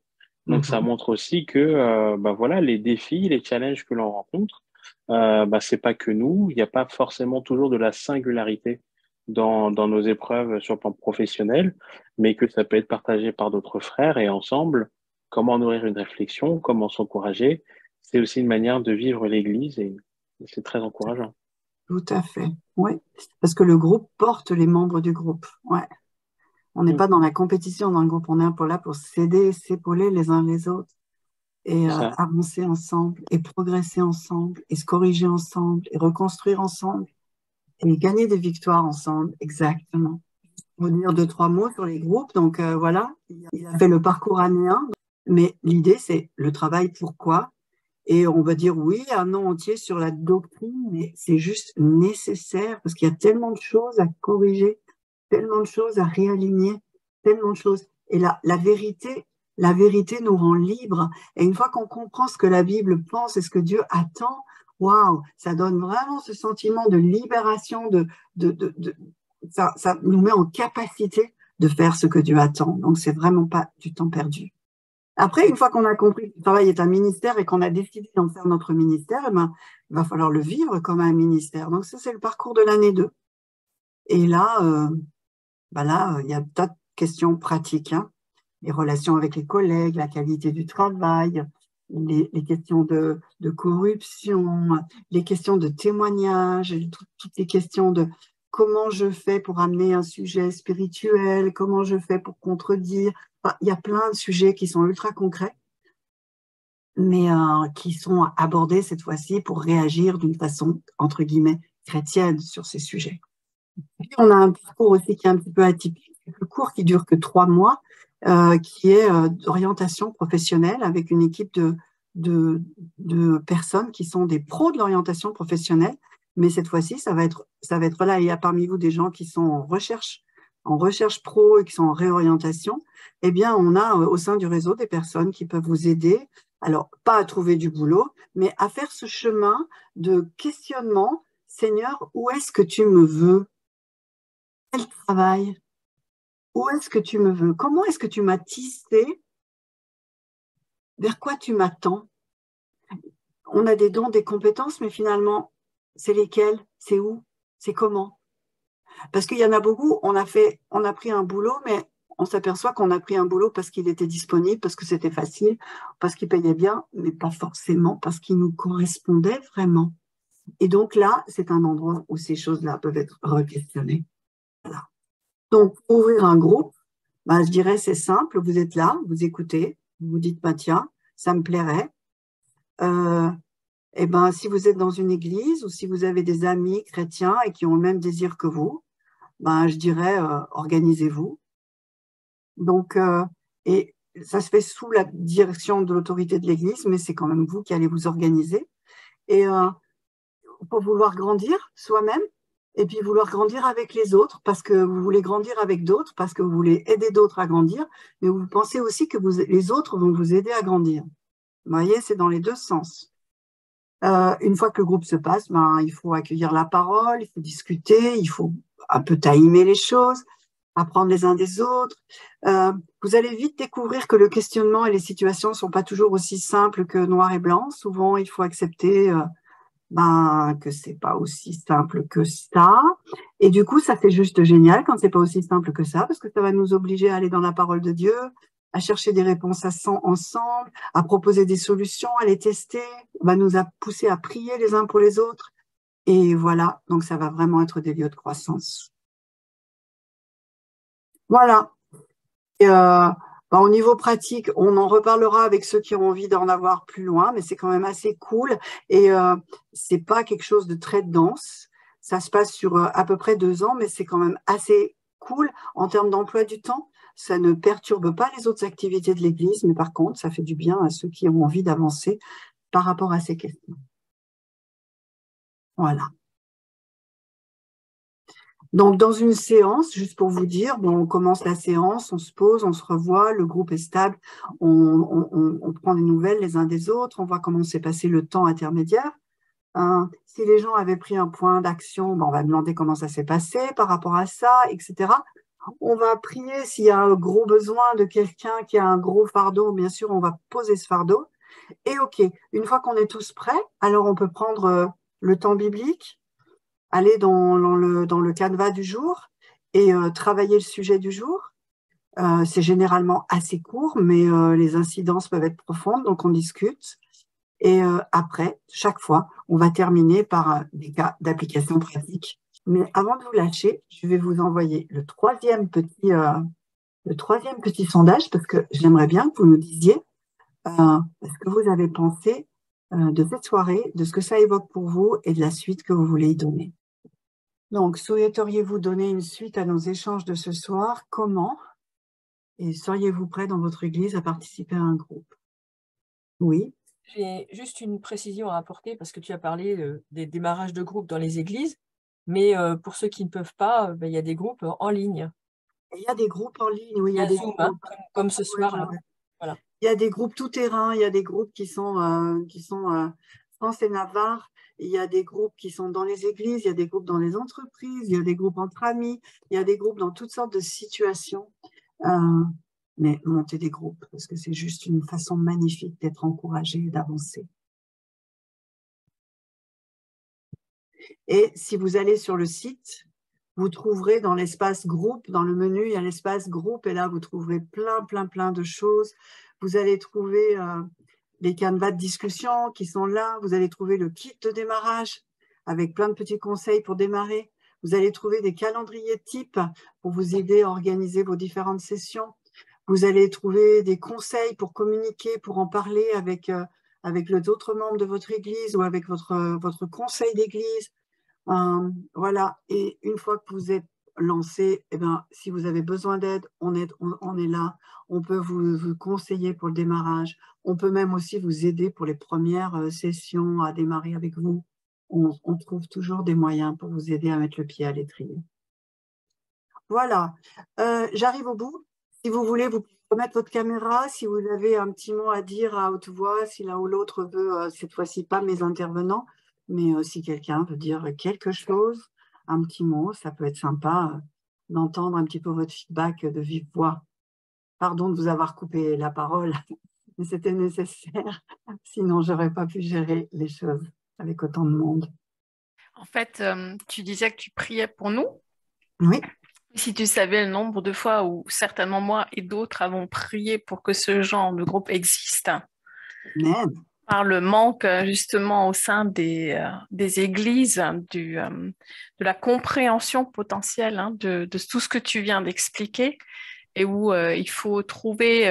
Donc ça Mhm. montre aussi que ben, voilà, les défis, les challenges que l'on rencontre, bah, c'est pas que nous. Il n'y a pas forcément toujours de la singularité dans nos épreuves sur le plan professionnel, mais que ça peut être partagé par d'autres frères et ensemble, comment nourrir une réflexion, comment s'encourager. C'est aussi une manière de vivre l'Église et c'est très encourageant. Tout à fait. Oui. Parce que le groupe porte les membres du groupe. Ouais. On n'est Mm, pas dans la compétition dans le groupe. On est un peu là pour s'aider, s'épauler les uns les autres et c'est ça. avancer ensemble et progresser ensemble et se corriger ensemble et reconstruire ensemble et gagner des victoires ensemble. Exactement. Vous dire deux, trois mots sur les groupes. Donc voilà, il a fait le parcours anéen. Mais l'idée, c'est le travail, pourquoi? Et on va dire oui, un an entier sur la doctrine, mais c'est juste nécessaire parce qu'il y a tellement de choses à corriger, tellement de choses à réaligner, tellement de choses. Et la vérité nous rend libres. Et une fois qu'on comprend ce que la Bible pense et ce que Dieu attend, waouh, ça donne vraiment ce sentiment de libération, ça nous met en capacité de faire ce que Dieu attend. Donc, c'est vraiment pas du temps perdu. Après, une fois qu'on a compris que le travail est un ministère et qu'on a décidé d'en faire notre ministère, eh ben, il va falloir le vivre comme un ministère. Donc, ça, c'est le parcours de l'année 2. Et là, il y a tas de questions pratiques, hein. Les relations avec les collègues, la qualité du travail, les questions de corruption, les questions de témoignage, toutes les questions de comment je fais pour amener un sujet spirituel, comment je fais pour contredire. Enfin, il y a plein de sujets qui sont ultra concrets, mais qui sont abordés cette fois-ci pour réagir d'une façon, entre guillemets, chrétienne sur ces sujets. Puis, on a un parcours aussi qui est un petit peu atypique, le cours qui dure que 3 mois, qui est d'orientation professionnelle avec une équipe de personnes qui sont des pros de l'orientation professionnelle mais cette fois-ci, ça va être là. Il y a parmi vous des gens qui sont en recherche pro et qui sont en réorientation. Eh bien, on a au sein du réseau des personnes qui peuvent vous aider, alors pas à trouver du boulot, mais à faire ce chemin de questionnement. Seigneur, où est-ce que tu me veux? Quel travail? Où est-ce que tu me veux? Comment est-ce que tu m'as tissé? Vers quoi tu m'attends? On a des dons, des compétences, mais finalement, c'est lesquelles? C'est où? C'est comment? Parce qu'il y en a beaucoup, on a pris un boulot, mais on s'aperçoit qu'on a pris un boulot parce qu'il était disponible, parce que c'était facile, parce qu'il payait bien, mais pas forcément parce qu'il nous correspondait vraiment. Et donc là, c'est un endroit où ces choses-là peuvent être re-questionnées. Voilà. Donc, ouvrir un groupe, ben, je dirais c'est simple, vous êtes là, vous écoutez, vous vous dites, bah, tiens, ça me plairait. Eh ben, si vous êtes dans une église ou si vous avez des amis chrétiens et qui ont le même désir que vous, ben, je dirais, organisez-vous. Donc, et ça se fait sous la direction de l'autorité de l'église, mais c'est quand même vous qui allez vous organiser. Et pour vouloir grandir soi-même, et puis vouloir grandir avec les autres, parce que vous voulez grandir avec d'autres, parce que vous voulez aider d'autres à grandir, mais vous pensez aussi que les autres vont vous aider à grandir. Vous voyez, c'est dans les deux sens. Une fois que le groupe se passe, ben, il faut accueillir la parole, il faut discuter, il faut un peu timer les choses, apprendre les uns des autres. Vous allez vite découvrir que le questionnement et les situations ne sont pas toujours aussi simples que noir et blanc. Souvent, il faut accepter que c'est pas aussi simple que ça. Et du coup, ça fait juste génial quand c'est pas aussi simple que ça, parce que ça va nous obliger à aller dans la parole de Dieu, à chercher des réponses ensemble, à proposer des solutions, à les tester, va nous pousser à prier les uns pour les autres. Et voilà, donc ça va vraiment être des lieux de croissance. Voilà. Et, au niveau pratique, on en reparlera avec ceux qui ont envie d'en avoir plus loin, mais c'est quand même assez cool. Et c'est pas quelque chose de très dense. Ça se passe sur à peu près 2 ans, mais c'est quand même assez cool en termes d'emploi du temps. Ça ne perturbe pas les autres activités de l'Église, mais par contre, ça fait du bien à ceux qui ont envie d'avancer par rapport à ces questions. Voilà. Donc, dans une séance, juste pour vous dire, bon, on commence la séance, on se pose, on se revoit, le groupe est stable, on prend des nouvelles les uns des autres, on voit comment s'est passé le temps intermédiaire. Si les gens avaient pris un point d'action, on va demander comment ça s'est passé par rapport à ça, etc. On va prier s'il y a un gros besoin de quelqu'un qui a un gros fardeau, bien sûr, on va poser ce fardeau. Et OK, une fois qu'on est tous prêts, alors on peut prendre le temps biblique, aller dans le canevas du jour et travailler le sujet du jour. C'est généralement assez court, mais les incidences peuvent être profondes, donc on discute. Et après, chaque fois, on va terminer par des cas d'application pratique. Mais avant de vous lâcher, je vais vous envoyer le troisième petit sondage, parce que j'aimerais bien que vous nous disiez ce que vous avez pensé de cette soirée, de ce que ça évoque pour vous et de la suite que vous voulez y donner. Donc, souhaiteriez-vous donner une suite à nos échanges de ce soir? Comment? Et seriez-vous prêt dans votre église à participer à un groupe? Oui. J'ai juste une précision à apporter parce que tu as parlé des démarrages de groupes dans les églises, mais pour ceux qui ne peuvent pas, il y a des groupes en ligne. Il y a des groupes en ligne, oui. Il y a des Zoom, comme ce soir. Là. Voilà. Il y a des groupes tout terrain, il y a des groupes qui sont France et Navarre, il y a des groupes qui sont dans les églises, il y a des groupes dans les entreprises, il y a des groupes entre amis, il y a des groupes dans toutes sortes de situations. Mais monter des groupes, parce que c'est juste une façon magnifique d'être encouragé et d'avancer. Et si vous allez sur le site, vous trouverez dans l'espace groupe, dans le menu, il y a l'espace groupe, et là, vous trouverez plein de choses. Vous allez trouver les canevas de discussion qui sont là. Vous allez trouver le kit de démarrage avec plein de petits conseils pour démarrer. Vous allez trouver des calendriers types pour vous aider à organiser vos différentes sessions. Vous allez trouver des conseils pour communiquer, pour en parler avec les autres membres de votre église ou avec votre conseil d'église. Voilà. Et une fois que vous êtes lancé, si vous avez besoin d'aide, on est là. On peut vous conseiller pour le démarrage. On peut même aussi vous aider pour les premières sessions à démarrer avec vous. on trouve toujours des moyens pour vous aider à mettre le pied à l'étrier. Voilà, j'arrive au bout. Si vous voulez, vous pouvez remettre votre caméra. Si vous avez un petit mot à dire à haute voix, si l'un ou l'autre veut, cette fois-ci pas mes intervenants, mais si quelqu'un veut dire quelque chose, un petit mot, ça peut être sympa d'entendre un petit peu votre feedback de vive voix. Pardon de vous avoir coupé la parole, mais c'était nécessaire. Sinon, je n'aurais pas pu gérer les choses avec autant de monde. En fait, tu disais que tu priais pour nous. Oui. Si tu savais le nombre de fois où certainement moi et d'autres avons prié pour que ce genre de groupe existe, Amen. Par le manque justement au sein des églises, de la compréhension potentielle de tout ce que tu viens d'expliquer, et où il faut trouver,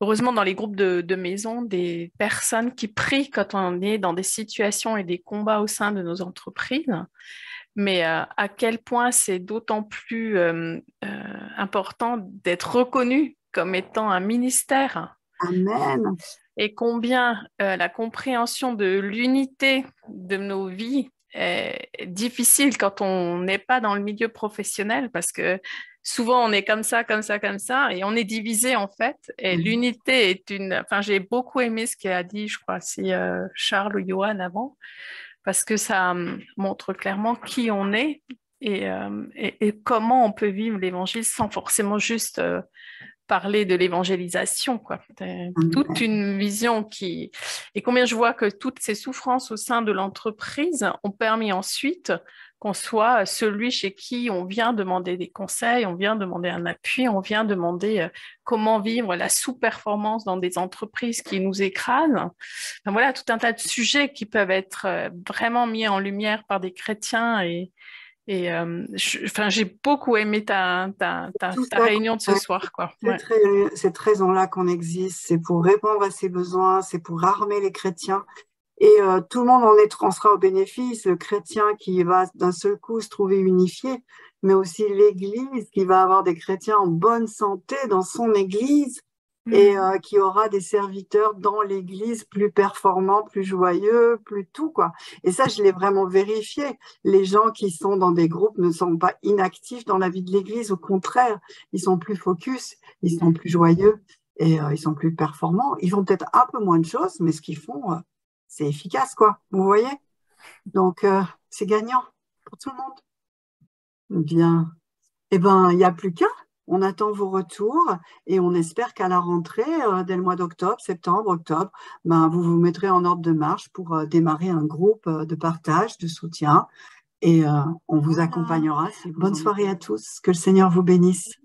heureusement dans les groupes de maison, des personnes qui prient quand on est dans des situations et des combats au sein de nos entreprises. Mais à quel point c'est d'autant plus important d'être reconnu comme étant un ministère. Amen. Et combien la compréhension de l'unité de nos vies est difficile quand on n'est pas dans le milieu professionnel, parce que souvent on est comme ça, et on est divisé en fait. Et l'unité est Enfin, j'ai beaucoup aimé ce qu'a dit, je crois, c'est Charles ou Johan avant, parce que ça montre clairement qui on est et comment on peut vivre l'évangile sans forcément juste parler de l'évangélisation, quoi. Toute une vision qui... Et combien je vois que toutes ces souffrances au sein de l'entreprise ont permis ensuite qu'on soit celui chez qui on vient demander des conseils, on vient demander un appui, on vient demander comment vivre la sous-performance dans des entreprises qui nous écrasent. Enfin, voilà, tout un tas de sujets qui peuvent être vraiment mis en lumière par des chrétiens et j'ai beaucoup aimé ta réunion de ce soir, quoi. Ouais. Cette raison-là qu'on existe, c'est pour répondre à ces besoins, c'est pour armer les chrétiens. Et tout le monde en sera au bénéfice, le chrétien qui va d'un seul coup se trouver unifié, mais aussi l'Église qui va avoir des chrétiens en bonne santé dans son Église et qui aura des serviteurs dans l'Église plus performants, plus joyeux, plus tout, quoi. Et ça, je l'ai vraiment vérifié. Les gens qui sont dans des groupes ne sont pas inactifs dans la vie de l'Église, au contraire, ils sont plus focus, ils sont plus joyeux et ils sont plus performants. Ils font peut-être un peu moins de choses, mais ce qu'ils font, c'est efficace, quoi. Vous voyez? Donc, c'est gagnant pour tout le monde. Bien. Eh bien, il n'y a plus qu'à. On attend vos retours et on espère qu'à la rentrée, dès le mois d'octobre, septembre, octobre, vous vous mettrez en ordre de marche pour démarrer un groupe de partage, de soutien et on vous accompagnera. Bonne soirée à tous. Que le Seigneur vous bénisse.